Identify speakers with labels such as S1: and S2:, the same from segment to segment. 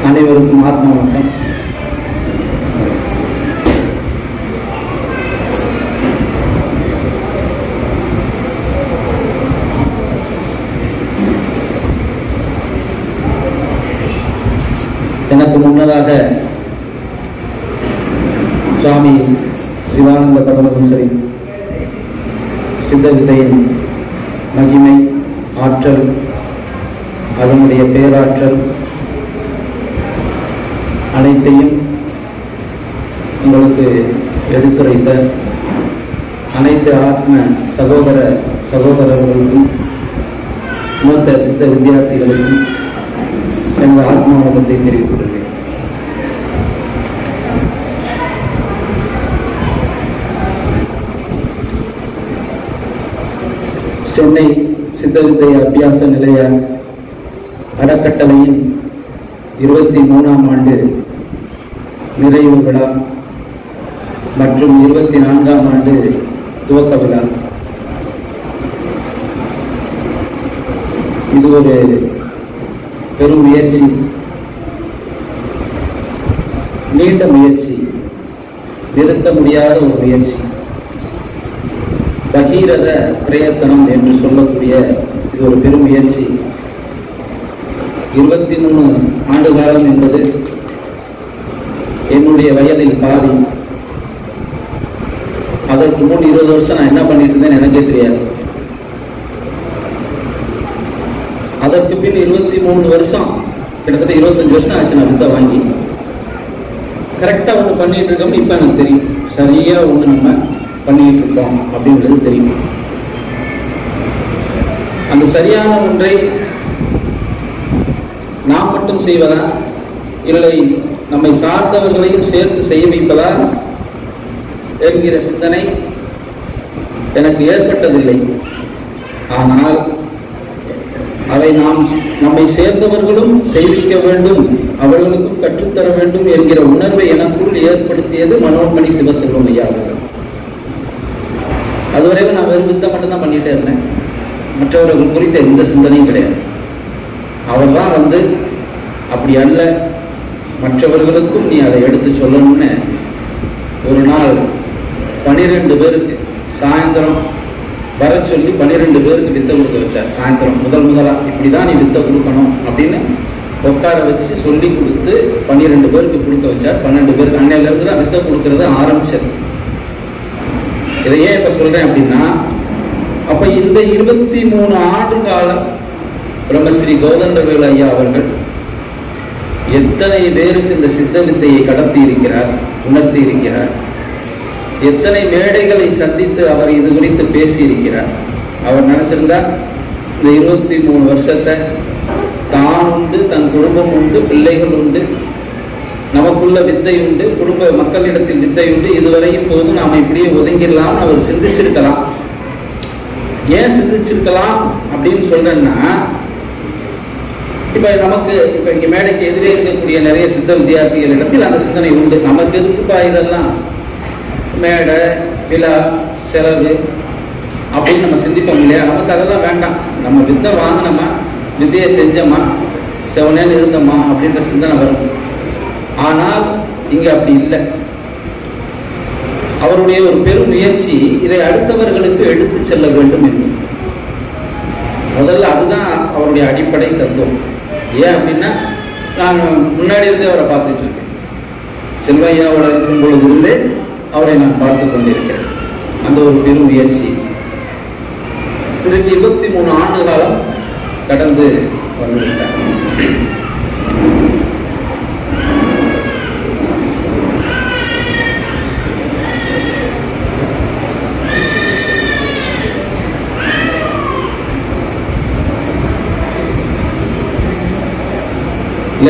S1: அனைவருக்கும் ஆத்ம வணக்கம். எனக்கு முன்னதாக சுவாமி சிவானந்த பரமஹம்சரி சித்த வித்தையின் மகிமை, ஆற்றல், அதனுடைய பேராற்றல் அனைத்தையும் உங்களுக்கு எடுத்துரைத்த அனைத்து ஆத்ம சகோதரர்களுக்கும் மூத்த சித்த வித்தியார்த்திகளுக்கும் எனது ஆத்ம வணக்கத்தை தெரிவித்துள்ளேன். சென்னை சித்த வித்தை அபியாச நிலைய அறக்கட்டளையின் 23ஆம் ஆண்டு நிறைவு விழா மற்றும் 24ஆம் ஆண்டு துவக்க விழா. இது ஒரு பெரும் முயற்சி, நீண்ட முயற்சி, நிறுத்த முடியாத ஒரு முயற்சி, பகீரத பிரயத்தனம் என்று சொல்லக்கூடிய இது ஒரு பெரும் முயற்சி. 23 ஆண்டு காலம் என்பது என்னுடைய வயதில் பாதி. அதற்கு முன் 20 வருஷம் நான் என்ன பண்ணிட்டு இருந்தேன்னு எனக்கே தெரியாது. அதற்கு பின் 23 வருஷம், கிட்டத்தட்ட 25 வருஷம் ஆச்சு நான் வித்தை வாங்கி. கரெக்டா ஒண்ணு பண்ணிட்டு இருக்கோம். இப்ப எனக்கு தெரியும், சரியா ஒண்ணு நம்ம பண்ணிட்டு இருக்கோம் அப்படின்றது தெரியும். அந்த சரியான ஒன்றை நாம் மட்டும் செய்வதா, இல்லை நம்மை சார்ந்தவர்களையும் சேர்த்து செய்ய வைப்பதா என்கிற சிந்தனை எனக்கு ஏற்பட்டதில்லை. ஆனால் அதை நம்மை சேர்ந்தவர்களும் செய்விக்க வேண்டும், அவர்களுக்கும் கற்றுத்தர வேண்டும் என்கிற உணர்வை எனக்குள் ஏற்படுத்தியது மனோன்மணி சிவசெல்வம் ஐயா அவர்கள். அதுவரைக்கும் நான் வெறும் வித்தை மட்டும்தான் பண்ணிட்டே இருந்தேன். மற்றவர்கள் குறித்த எந்த சிந்தனையும் கிடையாது. அவர் தான் வந்து அப்படி அல்ல, மற்றவர்களுக்கும் நீ அதை எடுத்து சொல்லணும்னு ஒரு நாள் 12 பேருக்கு சாயந்தரம் வர சொல்லி 12 பேருக்கு வித்தை கொடுக்க வச்சார். சாயந்தரம் முதலா இப்படிதான் நீ வித்தை கொடுக்கணும் அப்படின்னு உட்கார வச்சு சொல்லி கொடுத்து 12 பேருக்கு கொடுக்க வச்சார். 12 பேருக்கு அன்னையில இருந்து தான் வித்தை கொடுக்கறது ஆரம்பிச்சது. இதை ஏன் இப்ப சொல்றேன் அப்படின்னா, அப்ப இந்த 23 ஆண்டு காலம் பிரம்மஸ்ரீ கௌதண்டவேலு ஐயா அவர்கள் எத்தனை பேருக்கு இந்த சித்த வித்தையை கடத்தி இருக்கிறார், உணர்த்தி இருக்கிறார். எத்தனை மேடைகளை சந்தித்து அவர் இது குறித்து பேசி இருக்கிறார். அவர் நினைச்சிருந்தா இந்த 23 வருஷத்தை தான் உண்டு, தன் குடும்பம் உண்டு, பிள்ளைகள் உண்டு, நமக்குள்ள வித்தை உண்டு, குடும்ப மக்களிடத்தில் வித்தை உண்டு, இதுவரையும் போதும் நாம இப்படியே ஒதுங்கிடலாம் அவர் சிந்திச்சிருக்கலாம். ஏன் சிந்திச்சிருக்கலாம் அப்படின்னு சொல்றேன்னா, இப்ப நமக்கு இப்ப இங்க மேடைக்கு எதிரே இருக்கக்கூடிய நிறைய சித்த வித்தியார்த்திகள் இடத்தில் அந்த சிந்தனை உண்டு. நமக்கு எதுக்குப்பா இதெல்லாம் மேடை, விழா, செலவு அப்படின்னு நம்ம சிந்திப்போம் இல்லையா? நமக்கு அதெல்லாம் வேண்டாம். நம்ம வித்தை வாங்கினோமா, வித்தையை செஞ்சோமா, செவனேன்னு இருந்தோமா அப்படின்ற சிந்தனை வரும். ஆனால் இங்க அப்படி இல்லை. அவருடைய ஒரு பெரும் முயற்சி இதை அடுத்தவர்களுக்கு எடுத்து செல்ல வேண்டும் என்று. முதல்ல அதுதான் அவருடைய அடிப்படை தத்துவம். ஏன் அப்படின்னா, நான் முன்னாடி இருந்தே அவரை பார்த்துட்டு இருக்கேன். செல்வையாவோட இருக்கும் பொழுது இருந்தே அவரை நான் பார்த்து கொண்டிருக்கிறேன். அந்த ஒரு பெரும் முயற்சி இதற்கு 23 ஆண்டு காலம் கடந்து வந்துவிட்டார்.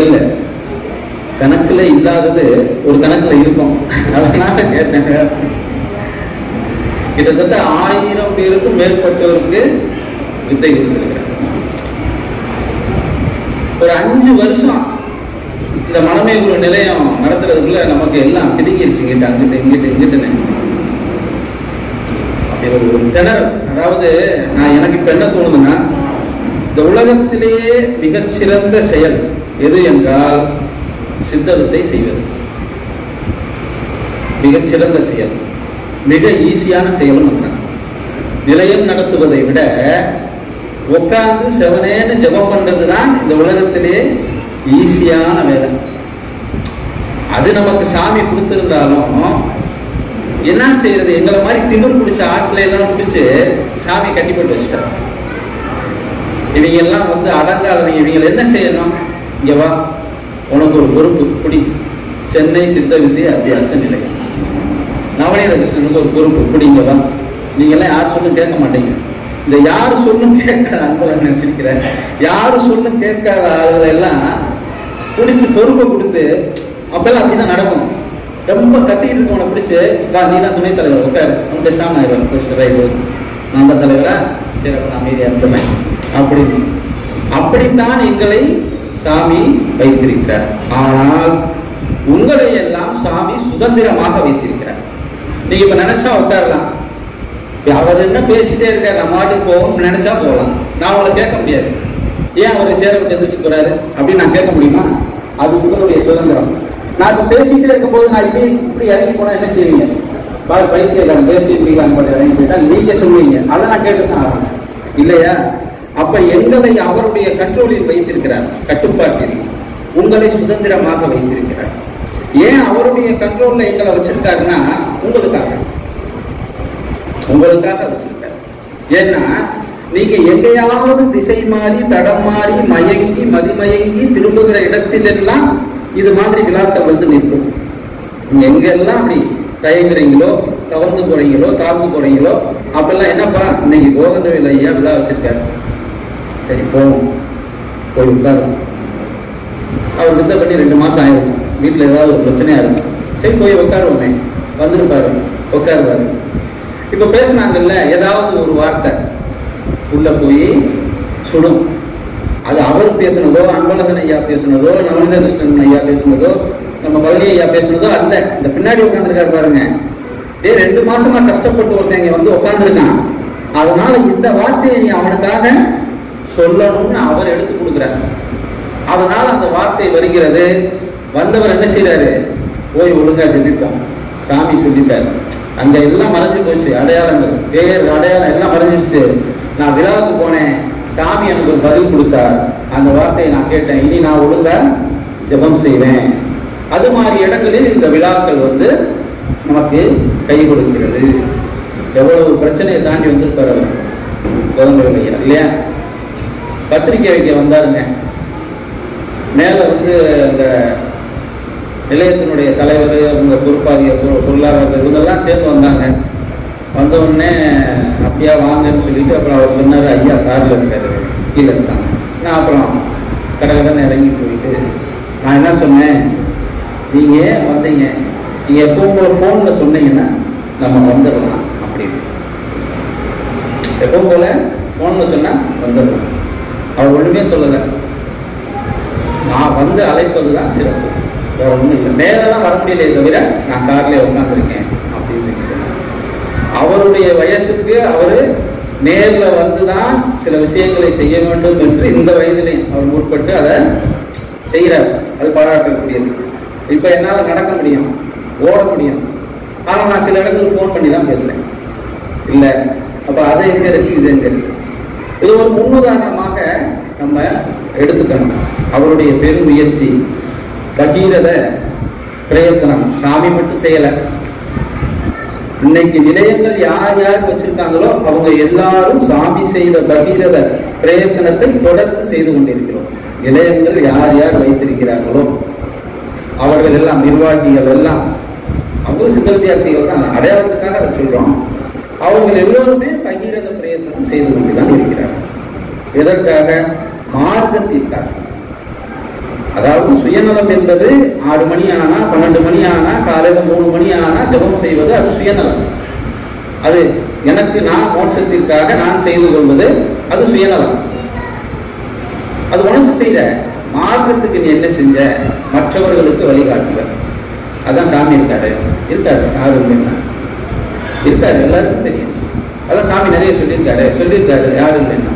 S1: இல்ல கணக்குல இல்லாதது ஒரு கணக்குல இருக்கும். அதனால கேட்டேன். கிட்டத்தட்ட 1000 பேருக்கும் மேற்பட்டவருக்கு வித்தை கொடுத்திருக்கிறேன். ஒரு 5 வருஷம் இந்த மனமே ஒரு நிலையம் நடத்துறதுக்குள்ள நமக்கு எல்லாம் பிடிங்கிருச்சு. இங்கிட்டு அப்படி ஒரு திணறல். அதாவது எனக்கு இப்ப என்ன தோணுதுன்னா, இந்த உலகத்திலேயே மிகச்சிறந்த செயல் எது என்றால் சித்த வித்தை செய்வது மிகச்சிறந்த செயல், மிக ஈஸியான செயலும் அதுதான். நிலையம் நடத்துவதை விட உட்கார்ந்து செவனேன்னு ஜெபம் பண்றதுதான் இந்த உலகத்திலே ஈஸியான வேலை. அது நமக்கு சாமி கொடுத்திருந்தாலும் என்ன செய்யறது, எங்களை மாதிரி திமிர் பிடிச்ச ஆட்களை எல்லாம் பிடிச்சு சாமி கட்டிப்பட்டு வச்சுட்டார். இவங்க எல்லாம் அடங்காதவங்க. இவங்க என்ன செய்யணும், இங்க வா, உனக்கு ஒரு பொறுப்பு குடி, சென்னை சித்த வித்தியை அபியாச நிலையம், நவநீத கிருஷ்ணனுக்கு ஒரு பொறுப்பு குடிங்கவா. நீங்க எல்லாம் யார் சொல்லும் கேட்க மாட்டீங்க. இந்த யாரு சொல்லும் கேட்காத அன்புல நினைச்சிருக்கிறேன், யாரு சொல்லும் கேட்காத ஆளுகளை எல்லாம் பிடிச்சு பொறுப்பை கொடுத்து, அப்பெல்லாம் அப்படிதான் நடக்கும். ரொம்ப கத்திக்கிட்டு இருக்கவனை பிடிச்சு, வா நீ தான் துணைத் தலைவர், உட்காரு, அவன் பேசாம நான் தான் தலைவரா, சரி நான் அமைதியா இருந்தேன் அப்படின்னு. அப்படித்தான் எங்களை சாமி வைத்திருக்கிறார். ஆனால் உங்களை எல்லாம் சாமி சுதந்திரமாக வைத்திருக்கிறார். நீங்க இப்ப நினைச்சா உட்காரலாம், அவர் என்ன பேசிட்டே இருக்காரு, நம்ம மாட்டுக்கு போவோம் நினைச்சா போகலாம். நான் உங்களை கேட்க முடியாது, ஏன் அவரை சேர விட்டு எந்திரிச்சு போறாரு அப்படின்னு நான் கேட்க முடியுமா? அது உங்களுடைய சுதந்திரம். நான் இப்ப பேசிட்டே இருக்கும் போது நான் இப்படி இறங்கி போனா என்ன செய்வீங்க? பைத்தியம் பேசி இப்படி இறங்கி போயிட்டா நீங்க சொல்லுவீங்க, அதை நான் கேட்டுதான் ஆகணும் இல்லையா? அப்ப எங்களை அவருடைய கண்ட்ரோலில் வைத்திருக்கிறார், கட்டுப்பாட்டில் உங்களை சுதந்திரமாக வைத்திருக்கிறார். ஏன் அவருடைய கண்ட்ரோல்ல எங்களை வச்சிருக்காருன்னா உங்களுக்காக வச்சிருக்காரு. ஏன்னா நீங்க எங்கேயாவது திசை மாறி தடம் மாறி மயங்கி மதிமயங்கி திரும்புகிற இடத்தில் எல்லாம் இது மாதிரி விழாக்கள் நிற்கும். எங்கெல்லாம் அப்படி தயங்குறீங்களோ, கவர்ந்து போறீங்களோ, தாழ்ந்து போறீங்களோ, அப்பெல்லாம் என்னப்பா இன்னைக்கு கோதண்டவேல் ஐயா விழா வச்சிருக்காரு, சரி போவோம், போய் உட்காரும். அவர் வித்த பண்ணி 2 மாசம் ஆயிருக்கும், வீட்டுல ஏதாவது ஒரு பிரச்சனையா இருக்கும், சரி போய் உட்காருவோமே, வந்துருப்பாரு, உட்காருவாரு. இப்ப பேசினாங்கல்ல, ஏதாவது ஒரு வார்த்தை உள்ள போய் சுடும். அது அவர் பேசுனதோ, அன்பழகன் ஐயா பேசுனதோ, நவநீத கிருஷ்ணன் ஐயா பேசுனதோ, நம்ம பழனி ஐயா பேசுனதோ அல்ல. இந்த பின்னாடி உட்காந்துருக்காரு பாருங்க, 2 மாசமா கஷ்டப்பட்டு ஒருத்தங்க உட்காந்துருக்கான். அதனால இந்த வார்த்தையை நீ அவனுக்காக சொல்லணும்னு அவர் எடுத்து கொடுக்குறாரு. அதனால அந்த வார்த்தை வருகிறது. வந்தவர் என்ன செய்யறாரு, போய் ஒழுங்கா சொல்லிட்டோம், சாமி சொல்லிட்டாரு. அங்க எல்லாம் மறைஞ்சு போச்சு, அடையாளங்கள், பேர் அடையாளம் எல்லாம் மறைஞ்சிருச்சு. நான் விழாவுக்கு போனேன், சாமி எனக்கு பதில் கொடுத்தார், அந்த வார்த்தையை நான் கேட்டேன், இனி நான் ஒழுங்கா ஜெபம் செய்வேன். அது மாதிரி இடங்களில் இந்த விழாக்கள் நமக்கு கை கொடுக்கிறது. எவ்வளவு பிரச்சனையை தாண்டி வந்திருப்பாரு கோதண்டவேல் ஐயா இல்லையா? பத்திரிகை வைக்க வந்தாருங்க. மேல அந்த நிலையத்தினுடைய தலைவர், அவங்க பொறுப்பாகிய பொருளாதார இவங்கெல்லாம் சேர்ந்து வந்தாங்க. வந்த உடனே அப்படியா வாங்கன்னு சொல்லிட்டு அப்புறம் அவர் சொன்னாரு, ஐயா கார்ல இருக்காரு, கீழே இருக்காங்க. நான் அப்புறம் கடகடன்னு இறங்கி போயிட்டு நான் என்ன சொன்னேன், நீங்க வந்தீங்க, நீங்க எப்பவும் போல போன்ல சொன்னீங்கன்னா நம்ம வந்துடலாம் அப்படின்னு. எப்பவும் போல போன்ல சொன்னா வந்துடலாம். அவர் ஒண்ணுமே சொல்லல, நான் அழைப்பதுதான் சிறப்பு, வேற ஒண்ணும் இல்லை. மேலதான் வர முடியலையே தவிர நான் கார்லயே உட்காந்துருக்கேன் அப்படின்னு சொன்னார். அவருடைய வயசுக்கு அவரு நேர்ல வந்துதான் சில விஷயங்களை செய்ய வேண்டும் என்று இந்த வயதிலே அவர் முற்பட்டு அதை செய்யறார். அது பாராட்டக்கூடியது. இப்ப என்னால நடக்க முடியும், ஓட முடியும், ஆனா நான் சில இடங்களுக்கு போன் பண்ணி தான் பேசுறேன் இல்ல. அப்ப அது எங்க இருக்கு, இது எங்க இருக்கு? இது ஒரு முன்னுதாரணமாக நம்ம எடுத்துக்கணும். அவருடைய பெரும் முயற்சி, பகீரத பிரயத்தனம், சாமி மட்டும் செய்யல. இன்னைக்கு நிலையங்கள் யார் யார் வச்சிருக்காங்களோ அவங்க எல்லாரும் சாமி செய்த பகீரத பிரயத்தனத்தை தொடர்ந்து செய்து கொண்டிருக்கிறோம். நிலையங்கள் யார் யார் வைத்திருக்கிறார்களோ அவர்கள் எல்லாம், நிர்வாகிகள் எல்லாம், அவங்க சித்த வித்தியார்த்திகள் தான், அடையாளத்துக்காக அதை சொல்றோம். அவர்கள் எல்லோருமே பகீரத பிரயத்தனம் செய்து கொண்டுதான் இருக்கிறார்கள். எதற்காக? மார்க்கத்திற்காக. அதாவது சுயநலம் என்பது 6 மணி ஆனா 12 மணி ஆனா காலையில 3 மணி ஆனா ஜபம் செய்வது அது சுயநலம். அது எனக்கு நான் மோட்சத்திற்காக நான் செய்து கொள்வது அது சுயநலம். அது உனக்கு செய்த மார்க்கத்துக்கு நீ என்ன செஞ்ச, மற்றவர்களுக்கு வழிகாட்டுல. அதான் சாமி இருக்காரு, யாரு இல்லைன்னா இருக்காரு, எல்லாருக்கும் தெரியும். அதான் சாமி நிறைய சொல்லியிருக்காரு யாரு இல்லைன்னா.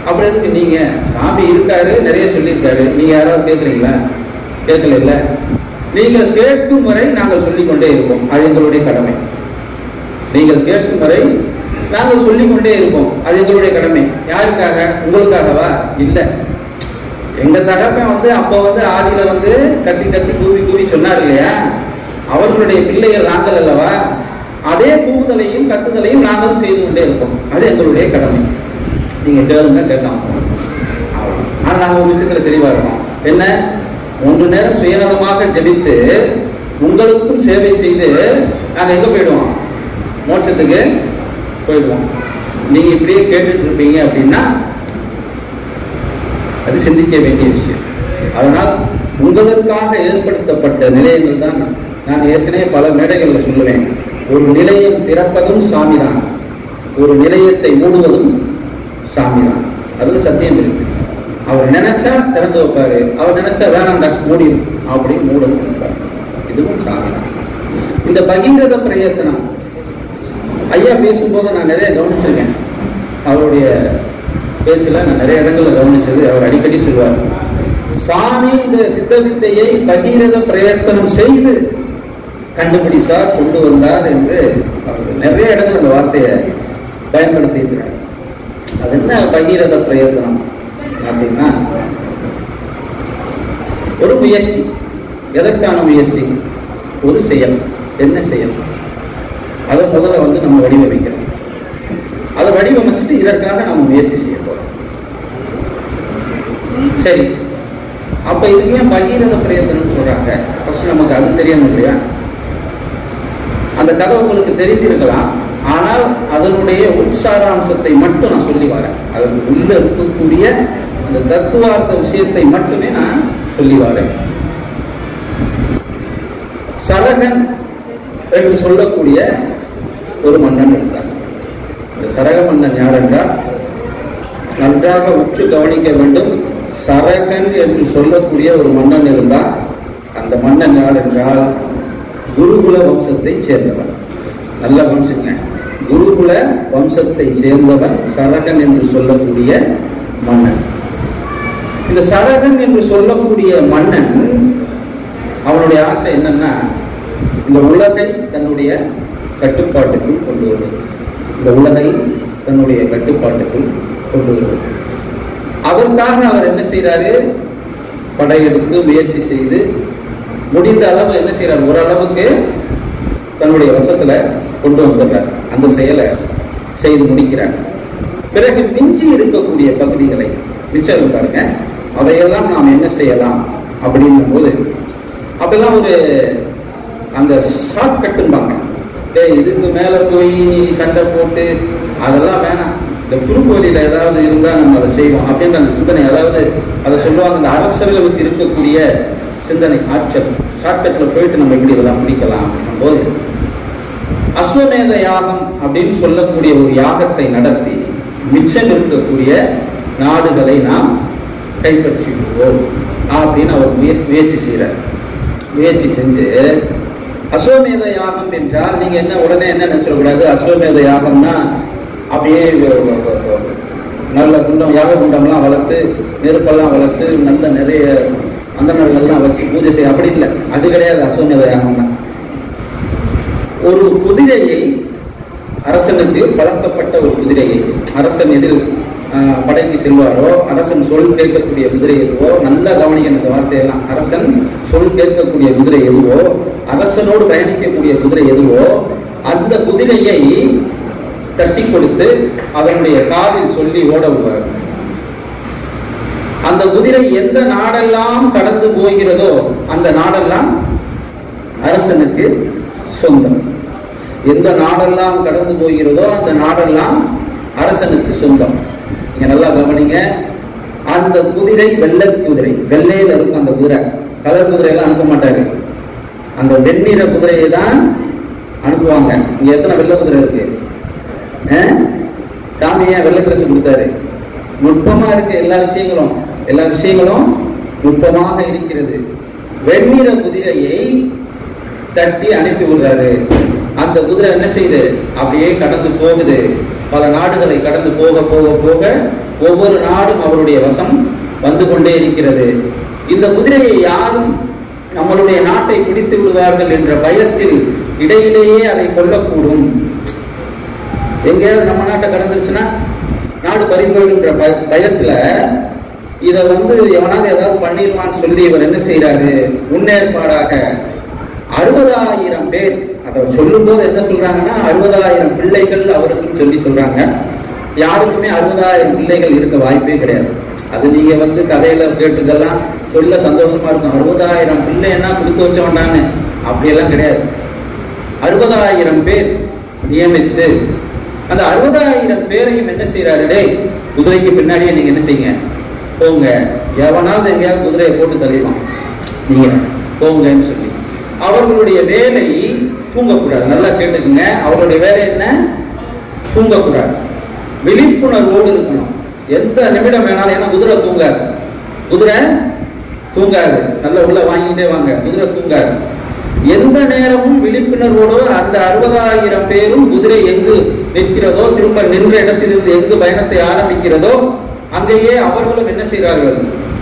S1: அப்படி எதுக்கு நீங்க, சாமி இருக்காரு நிறைய சொல்லியிருக்காரு, நீங்க யாராவது கேட்குறீங்களா? கேட்கல இல்ல. நீங்கள் கேட்கும் வரை நாங்கள் சொல்லிக் கொண்டே இருப்போம், அது எங்களுடைய கடமை. நீங்கள் கேட்கும் வரை நாங்கள் சொல்லிக் கொண்டே இருப்போம், அது எங்களுடைய கடமை. யாருக்காக? உங்களுக்காகவா? இல்ல. எங்க தகப்பன் அப்ப ஆதியில கத்தி கத்தி கூவி கூவி சொன்னார் இல்லையா, அவர்களுடைய பிள்ளைகள் நாங்கள் அல்லவா. அதே கூவுதலையும் கத்துதலையும் நாங்களும் செய்து கொண்டே இருப்போம், அது எங்களுடைய கடமை. நீங்க கேளுங்க, கேட்கலாம். ஆனா நாங்க ஒரு விஷயத்துல தெளிவா இருக்கோம். என்ன? 1 நேரம் சுயநலமாக ஜெபித்து உங்களுக்கும் சேவை செய்து நாங்க எங்க போயிடுவோம்? மோட்சத்துக்கு போயிடுவோம். நீங்க இப்படியே கேட்டுட்டு இருப்பீங்க அப்படின்னா அது சிந்திக்க வேண்டிய விஷயம். அதனால் உங்களுக்காக ஏற்படுத்தப்பட்ட நிலையங்கள் தான். நான் ஏற்கனவே பல மேடைகளில் சொல்லுவேன், ஒரு நிலையம் திறப்பதும் சாமிதான், ஒரு நிலையத்தை மூடுவதும் சாமிதான். அதுல சத்தியம் இருக்கு. அவர் நினைச்சா திறந்து வைப்பாரு, அவர் நினைச்சா வேணாம் மூடி அப்படி மூடணும், இதுவும் சாமிதான். இந்த பகீரத பிரயத்தனம் ஐயா பேசும்போது நான் நிறைய கவனிச்சிருக்கேன். அவருடைய பேச்சுல நான் நிறைய இடங்கள்ல கவனிச்சது, அவர் அடிக்கடி சொல்வார், சாமி இந்த சித்த வித்தையை பகீரத பிரயத்தனம் செய்து கண்டுபிடித்தார், கொண்டு வந்தார் என்று அவர் நிறைய இடங்கள் அந்த வார்த்தையை பயன்படுத்தி இருக்கிறார். அது என்ன பகீரத பிரயத்தனம் அப்படின்னா, ஒரு முயற்சி. எதற்கான முயற்சி? ஒரு செயல். என்ன செயல்? அதை முதல்ல நம்ம வடிவமைக்கிறோம். அதை வடிவமைச்சுட்டு இதற்காக நம்ம முயற்சி செய்ய போறோம். சரி, அப்ப இதுக்கு ஏன் பகீரத பிரயத்தனம் சொல்றாங்க? ஃபர்ஸ்ட் நமக்கு அது தெரியணும் இல்லையா? அந்த கதை உங்களுக்கு தெரிந்திருக்கலாம், ஆனால் அதனுடைய உட்சாராம்சத்தை மட்டும் நான் சொல்லி வரேன். அதற்கு உள்ள இருக்கக்கூடிய அந்த தத்துவார்த்த விஷயத்தை மட்டுமே நான் சொல்லி வரேன். சரகன் என்று சொல்லக்கூடிய ஒரு மன்னன் இருந்தார். இந்த சரக மன்னன் யார் என்றால், நன்றாக உற்று கவனிக்க வேண்டும். சரகன் என்று சொல்லக்கூடிய ஒரு மன்னன் இருந்தார். அந்த மன்னன் யார் என்றால், குருகுல வம்சத்தை சேர்ந்தவன். நல்ல வம்சங்க, குருகுல வம்சத்தை சேர்ந்தவன் சரகன் என்று சொல்லக்கூடிய மன்னன். இந்த சரகன் என்று சொல்லக்கூடிய மன்னன், அவனுடைய ஆசை என்னன்னா, இந்த உலகை தன்னுடைய கட்டுப்பாட்டுக்குள் கொண்டு வருவது. இந்த உலகை தன்னுடைய கட்டுப்பாட்டுக்குள் கொண்டு வருவது. அதற்காக அவர் என்ன செய்யறாரு? படையெடுத்து முயற்சி செய்து முடிந்த அளவு என்ன செய்யறார்? ஓரளவுக்கு தன்னுடைய வசத்துல கொண்டு வந்துடுறார். அந்த செயலை செய்து முடிக்கிறார். பிறகு மிஞ்சி இருக்கக்கூடிய பகுதிகளை மிச்சம் பாருங்க, அதையெல்லாம் நாம் என்ன செய்யலாம் அப்படின்னும் போது, அப்பெல்லாம் ஒரு அந்த ஷார்ட் கட்டும்பாங்க. இதுக்கு மேல போய் நீ சண்டை போட்டு அதெல்லாம் வேணாம், இந்த குறுக்கோலியில ஏதாவது இருந்தா நம்ம அதை செய்வோம் அப்படின்ற அந்த சிந்தனை. அதாவது அதை சொல்லுவாங்க, அந்த அரசர்களுக்கு இருக்கக்கூடிய சிந்தனை, ஆற்றல். ஷார்ட்கட்ல போயிட்டு நம்ம எப்படி இதெல்லாம் பிடிக்கலாம் அப்படின்னும் போது, அஸ்வமேத யாகம் அப்படின்னு சொல்லக்கூடிய ஒரு யாகத்தை நடத்தி மிச்சம் இருக்கக்கூடிய நாடுகளை நாம் கைப்பற்றிடுவோம் அப்படின்னு அவர் முயற்சி செய்யறார். முயற்சி செஞ்சு, அஸ்வமேத யாகம் என்றால் நீங்க என்ன உடனே என்ன நினைச்சிடக்கூடாது, அஸ்வமேத யாகம்னா அப்படியே நல்ல குண்டம், யாக குண்டம்லாம் வளர்த்து, நெருப்பெல்லாம் வளர்த்து, நல்ல நிறைய அந்தணர்கள்லாம் வச்சு பூஜை செய்ய, அப்படி இல்லை. அது கிடையாது அஸ்வமேத யாகம்னா. ஒரு குதிரையை, அரசனுக்கு பழக்கப்பட்ட ஒரு குதிரையை, அரசன் எதில் படைக்கு செல்வாரோ, அரசன் சொல் கேட்கக்கூடிய குதிரை எதுவோ, நல்லா கவனிக்கணும் இந்த வார்த்தையெல்லாம், அரசன் சொல் கேட்கக்கூடிய குதிரை எதுவோ, அரசனோடு பயணிக்கக்கூடிய குதிரை எதுவோ, அந்த குதிரையை தட்டி கொடுத்து அதனுடைய காதில் சொல்லி ஓட விடுவார். அந்த குதிரை எந்த நாடெல்லாம் கடந்து போகிறதோ அந்த நாடெல்லாம் அரசனுக்கு சொந்தம். எந்த நாடெல்லாம் கடந்து போகிறதோ அந்த நாடெல்லாம் அரசனுக்கு சொந்தம். நீங்க நல்லா கவனிங்க. அந்த குதிரை வெள்ளை குதிரை, வெள்ளையில இருக்கும் அந்த குதிரை. கலர் குதிரையெல்லாம் அனுப்ப மாட்டாங்க, அந்த வெண்ணிற குதிரையை தான் அனுப்புவாங்க. இங்க எத்தனை வெள்ளை குதிரை இருக்கு? சாமியா வெள்ளை டிரஸ் கொடுத்தாரு. நுட்பமா இருக்கு எல்லா விஷயங்களும் நுட்பமாக இருக்கிறது. வெண்ணிற குதிரையை தட்டி அனுப்பி விடுறாரு. அந்த குதிரை என்ன செய்யுது? அப்படியே கடந்து போகுது. பல நாடுகளை கடந்து போக போக போக ஒவ்வொரு நாடும் அவருடைய வசம் வந்து கொண்டே இருக்கிறது. இந்த குதிரையை யாரும் நம்மளுடைய நாட்டை பிடித்து விடுவார்கள் என்ற பயத்தில் இடையிலேயே அதை கொல்லக்கூடும். எங்கேயாவது நம்ம நாட்டை கடந்துருச்சுன்னா நாடு பறிபோயிடுன்ற பயத்துல இதை எவனாவது ஏதாவது பண்ணிடுவான்னு சொல்லி இவர் என்ன செய்யறாரு, முன்னேற்பாடாக 60,000 பேர், அதை சொல்லும் போது என்ன சொல்றாங்கன்னா 60,000 பிள்ளைகள் அவருக்குன்னு சொல்றாங்க. யாருக்குமே 60,000 பிள்ளைகள் இருக்க வாய்ப்பே கிடையாது. அது நீங்க கதையில கேட்டுக்கெல்லாம் சொல்ல சந்தோஷமா இருக்கும். 60,000 பிள்ளைன்னா கொடுத்து வச்ச வேண்டான்னு அப்படியெல்லாம் கிடையாது. 60,000 பேர் நியமித்து அந்த 60,000 பேரையும் என்ன செய்யறாரு, டேய் குதிரைக்கு பின்னாடியே நீங்க என்ன செய்யுங்க, போங்க, எவனாவது எங்கேயாவது குதிரையை போட்டு தள்ளிடுவான், நீங்க போங்கன்னு சொல்லி. அவர்களுடைய வேலை தூங்கக்கூடாது. நல்லா கேட்டுக்குங்க, அவர்களுடைய வேலை என்ன, தூங்கக்கூடாது, விழிப்புணர்வோடு இருக்கணும். எந்த நிமிடம் வேணாலும், ஏன்னா குதிரை தூங்காது, குதிரை தூங்காது, நல்லா உள்ள வாங்கிட்டே வாங்க, குதிரை தூங்காது. எந்த நேரமும் விழிப்புணர்வோடு அந்த 60,000 பேரும் குதிரை எங்கு நிற்கிறதோ, திரும்ப நின்ற இடத்திலிருந்து எங்கு பயணத்தை ஆரம்பிக்கிறதோ அங்கேயே அவர்களும் என்ன செய்கிறார்கள்,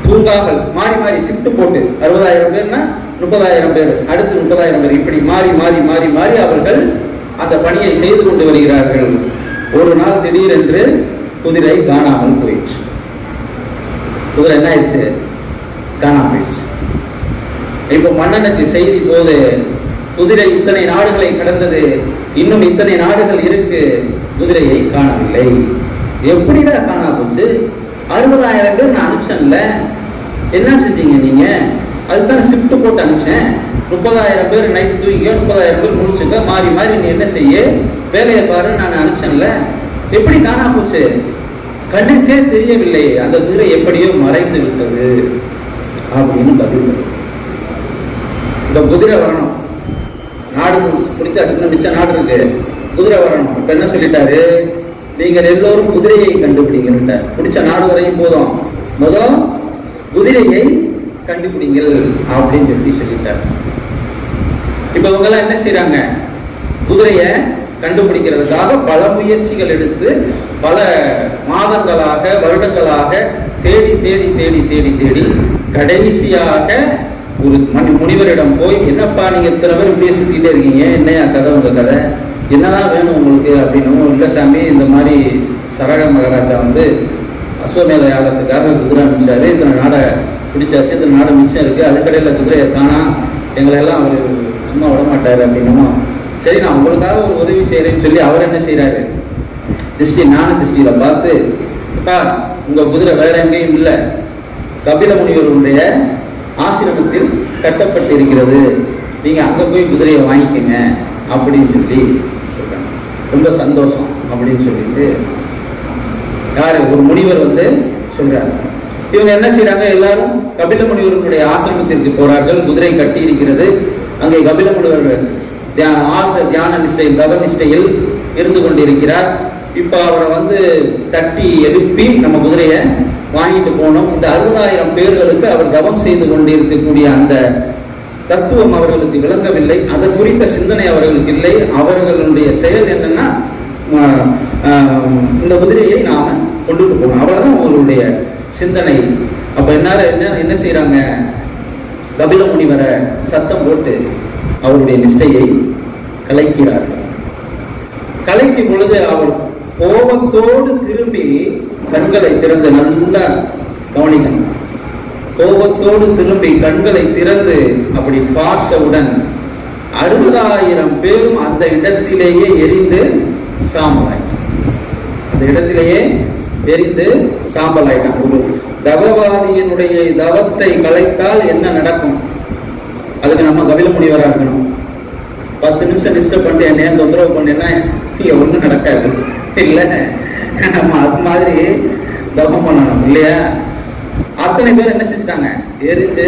S1: தூங்காமல் மாறி மாறி ஷிஃப்ட் போட்டு 60,000 பேர்னா 30,000 பேர், அடுத்து 30,000 பேர், இப்படி மாறி மாறி மாறி மாறி அவர்கள் அந்த பணியை செய்து கொண்டு வருகிறார்கள். ஒரு நாள் திடீரென்று குதிரை காணாமல் போயிடுச்சு. குதிரை என்ன ஆயிடுச்சு, காணாமல் போயிடுச்சு. இப்ப மன்னனுக்கு செய்தி போது, குதிரை இத்தனை நாடுகளை கடந்தது, இன்னும் இத்தனை நாடுகள் இருக்கு, குதிரையை காணவில்லை. எப்படிடா காணா போச்சு, 60,000 பேர் நான் அனுப்பிச்சேன்ல, என்ன செஞ்சீங்க நீங்க, அதுதான் ஷிஃப்ட் போட்டு அனுப்பிச்சேன், 30,000 பேர் நைட்டு தூங்கிக்க, 30,000 பேர் முடிச்சுக்க, மாறி மாறி நீ என்ன செய்ய, வேலையை பாரு, நான் அனுப்பிச்சேன்ல, எப்படி காணா போச்சு, கண்ணுக்கே தெரியவில்லை, அந்த குதிரை எப்படியோ மறைந்து விட்டது அப்படின்னு பதில். இந்த குதிரை வரணும், நாடு பிடிச்சாச்சுன்னா மிச்ச நாடு இருக்கு, குதிரை வரணும். இப்ப என்ன சொல்லிட்டாரு, நீங்கள் எல்லோரும் குதிரையை கண்டுபிடிங்க, பிடிச்ச நாடு வரையும் போதும், முதல் குதிரையை கண்டுபிடிங்கள் அப்படின்னு சொல்லிட்டார். இப்ப இவங்க எல்லாம் என்ன செய்யறாங்க, குதிரைய கண்டுபிடிக்கிறதுக்காக பல முயற்சிகள் எடுத்து பல மாதங்களாக வருடங்களாக தேடி தேடி தேடி தேடி தேடி கடைசியாக ஒரு முனிவரிடம் போய், என்னப்பா நீங்க இத்தனை பேர் இப்படியே சுத்திட்டே இருக்கீங்க, என்னையா கதை உங்க கதை, என்னதான் வேணும் உங்களுக்கு அப்படின்னு. இல்ல சாமி, இந்த மாதிரி சரக மகாராஜா அஸ்வமேத யாகத்துக்காக குதிரை அனுப்பிச்சாரு, இத்தனை நாடை பிடிச்சாச்சு, இத்தனை நாடு மிச்சம் இருக்கு, அதுக்கடையில் குதிரையை காணா, எங்களை எல்லாம் அவர் சும்மா விட மாட்டாரு அப்படின்னமோ. சரி, நான் உங்களுக்காக ஒரு உதவி செய்யறேன்னு சொல்லி அவர் என்ன செய்யறாரு, ஞான திருஷ்டியில பார்த்து, உங்க குதிரை வேற எங்கேயும் இல்லை, கபில முனிவருடைய ஆசிரமத்தில் கட்டப்பட்டு இருக்கிறது, நீங்க அங்க போய் குதிரையை வாங்கிக்கங்க அப்படின்னு சொல்லி சொல்றாங்க. ரொம்ப சந்தோஷம் அப்படின்னு சொல்லிட்டு யாரு, ஒரு முனிவர் சொல்றாரு. இவங்க என்ன செய்யறாங்க, எல்லாரும் கபில முனிவருடைய ஆசிரமத்திற்கு போறார்கள். குதிரை கட்டி இருக்கிறது. அங்கே கபில முனிவர் ஆழ்ந்த தியான நிஷ்டையில், தவ நிஷ்டையில் இருந்து கொண்டிருக்கிறார். இப்ப அவரை தட்டி எழுப்பி நம்ம குதிரையை வாங்கிட்டு போனோம். இந்த 60,000 பேர்களுக்கு அவர் தவம் செய்து கொண்டிருக்கக்கூடிய அந்த தத்துவம் அவர்களுக்கு விளங்கவில்லை, அதை குறித்த சிந்தனை அவர்களுக்கு இல்லை. அவர்களுடைய செயல் என்னன்னா, இந்த குதிரையை நாம கொண்டுட்டு போகணும், அவ்வளவுதான் அவர்களுடைய சிந்தனை. அப்ப என்ன செய்யறாங்க, கபில முனிவரை சத்தம் போட்டு அவருடைய நிஷ்டையை கலைக்கிறார்கள். கலைக்கும் பொழுது அவர் கோபத்தோடு திரும்பி கண்களை திறந்து, நல்லா கவனிக்கணும், கோபத்தோடு திரும்பி கண்களை திறந்து அப்படி பார்த்தவுடன் 60,000 பேரும் அந்த இடத்திலேயே எரிந்து சாம்பலாயிட்டான். அந்த இடத்திலேயே எரிந்து சாம்பலாயிட்டான். ஒரு தவவாதியினுடைய தவத்தை கலைத்தால் என்ன நடக்கும், அதுக்கு நம்ம கபில முனிவரா இருக்கணும். 10 நிமிஷம் டிஸ்டர்ப் பண்ணிட்டு என்ன தொந்தரவு பண்ணேன்னா இங்க ஒண்ணும் நடக்காது இல்ல, நம்ம அது மாதிரி தவம் பண்ணணும் இல்லையா. அத்தனை பேர் என்ன செஞ்சுட்டாங்க, எரிஞ்சு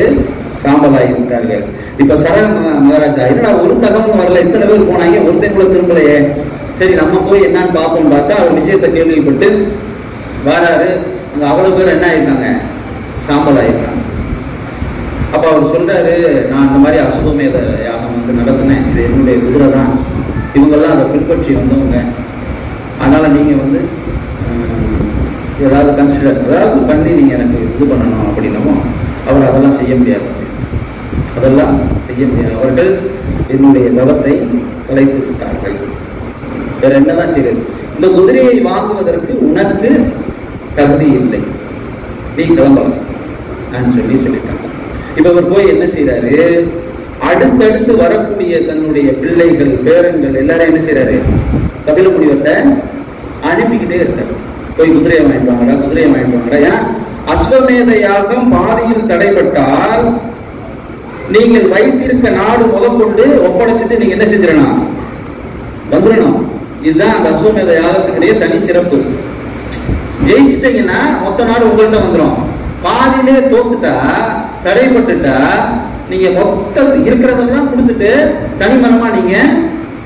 S1: சாம்பலாகி விட்டார்கள். இப்ப சரக மகாராஜா, என்னடா ஒரு தகவலும் வரல, இத்தனை பேர் போனாங்க, ஒருத்தன் கூட திரும்பலையே, சரி நம்ம போய் என்னன்னு பார்ப்போம்னு பார்த்தா அவர் விஷயத்தை கேள்விப்பட்டு வராரு. அங்க அவ்வளவு பேர் என்ன ஆயிருக்காங்க, சாம்பலாயிருக்காங்க. அப்ப அவர் சொல்றாரு, நான் அந்த மாதிரி அசுவமேத யாகம் நடத்தினேன், இது என்னுடைய குதிரை தான், இவங்கெல்லாம் அதை பின்பற்றி வந்தவங்க, அதனால நீங்க ஏதாவது கன்சிடர் ஏதாவது பண்ணி நீங்க எனக்கு இது பண்ணணும் அப்படின்னமோ அவர் அதெல்லாம் செய்ய முடியாது. அப்ப அதெல்லாம் செய்ய முடியாது. அவர்கள் என்னுடைய தவத்தை கலைத்து விட்டார்கள். வேற என்னதான் செய்வது? இந்த குதிரையை வாங்குவதற்கு உனக்கு தகுதி இல்லை, நீ கிளம்பலாம் நான் சொல்லிட்டாங்க. இப்ப அவர் போய் என்ன செய்யறாரு? அடுத்தடுத்து வரக்கூடிய தன்னுடைய பிள்ளைகள் பேரன்கள் எல்லாரும் என்ன செய்யறாரு? கபில முனிவர்கிட்ட அனுப்பிக்கிட்டே இருக்காரு. போய் குதிரையை வாங்கிட்டு வாங்கடா, குதிரையை வாங்கிட்டு வாங்கடா. ஏன் அஸ்வமேத யாகம் பாதியில் தடைபட்டால் நீங்கள் வைத்திருக்க நாடு முதற்கொண்டு ஒப்படைச்சிட்டு நீங்க என்ன செஞ்சிடணும்? வந்துடணும். இதுதான் அந்த அஸ்வமேத யாகத்தினுடைய தனி சிறப்பு. ஜெயிச்சிட்டீங்கன்னா மொத்த நாடு உங்கள்கிட்ட வந்துடும். பாதியிலே தோத்துட்டா, தடைப்பட்டுட்டா, நீங்க மொத்த இருக்கிறதெல்லாம் கொடுத்துட்டு தனிமனமா நீங்க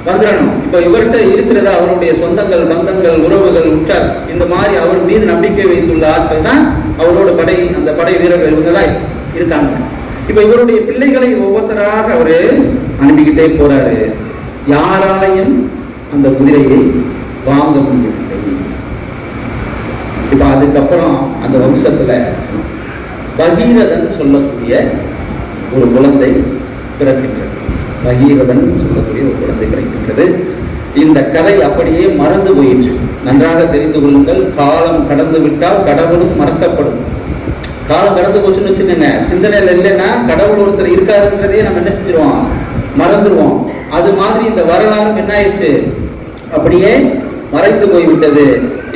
S1: வந்துடணும். இப்ப இவர்கிட்ட இருக்கிறத அவருடைய சொந்தங்கள், பந்தங்கள், உறவுகள், உற்றார், இந்த மாதிரி அவர் மீது நம்பிக்கை வைத்துள்ள ஆட்கள் தான் அவரோட அந்த படை வீரர்கள் இவங்கதான் இருக்காங்க. இப்ப இவருடைய பிள்ளைகளை ஒவ்வொருத்தராக அவரு அனுப்பிக்கிட்டே போறாரு. யாராலையும் அந்த குதிரையை வாங்க முடியவில்லை. இப்ப அதுக்கப்புறம் அந்த வம்சத்துல பகீரதன் சொல்லக்கூடிய ஒரு குழந்தை பிறக்கின்றது. பகீரதன் சொல்லக்கூடிய ஒரு குழந்தை பிறக்கின்றது. இந்த கதை அப்படியே மறந்து போயிற்று. நன்றாக தெரிந்து கொள்ளுங்கள், காலம் கடந்து விட்டால் கடவுளும் மறக்கப்படும். காலம் கடந்து போச்சுன்னு வச்சுக்கோங்க, சிந்தனையில் இல்லைன்னா கடவுள் ஒருத்தர் இருக்காருன்றதையே நம்ம என்ன செஞ்சிருவோம்? மறந்துடுவோம். அது மாதிரி இந்த வரலாறும் என்ன ஆயிடுச்சு? அப்படியே மறைந்து போய்விட்டது.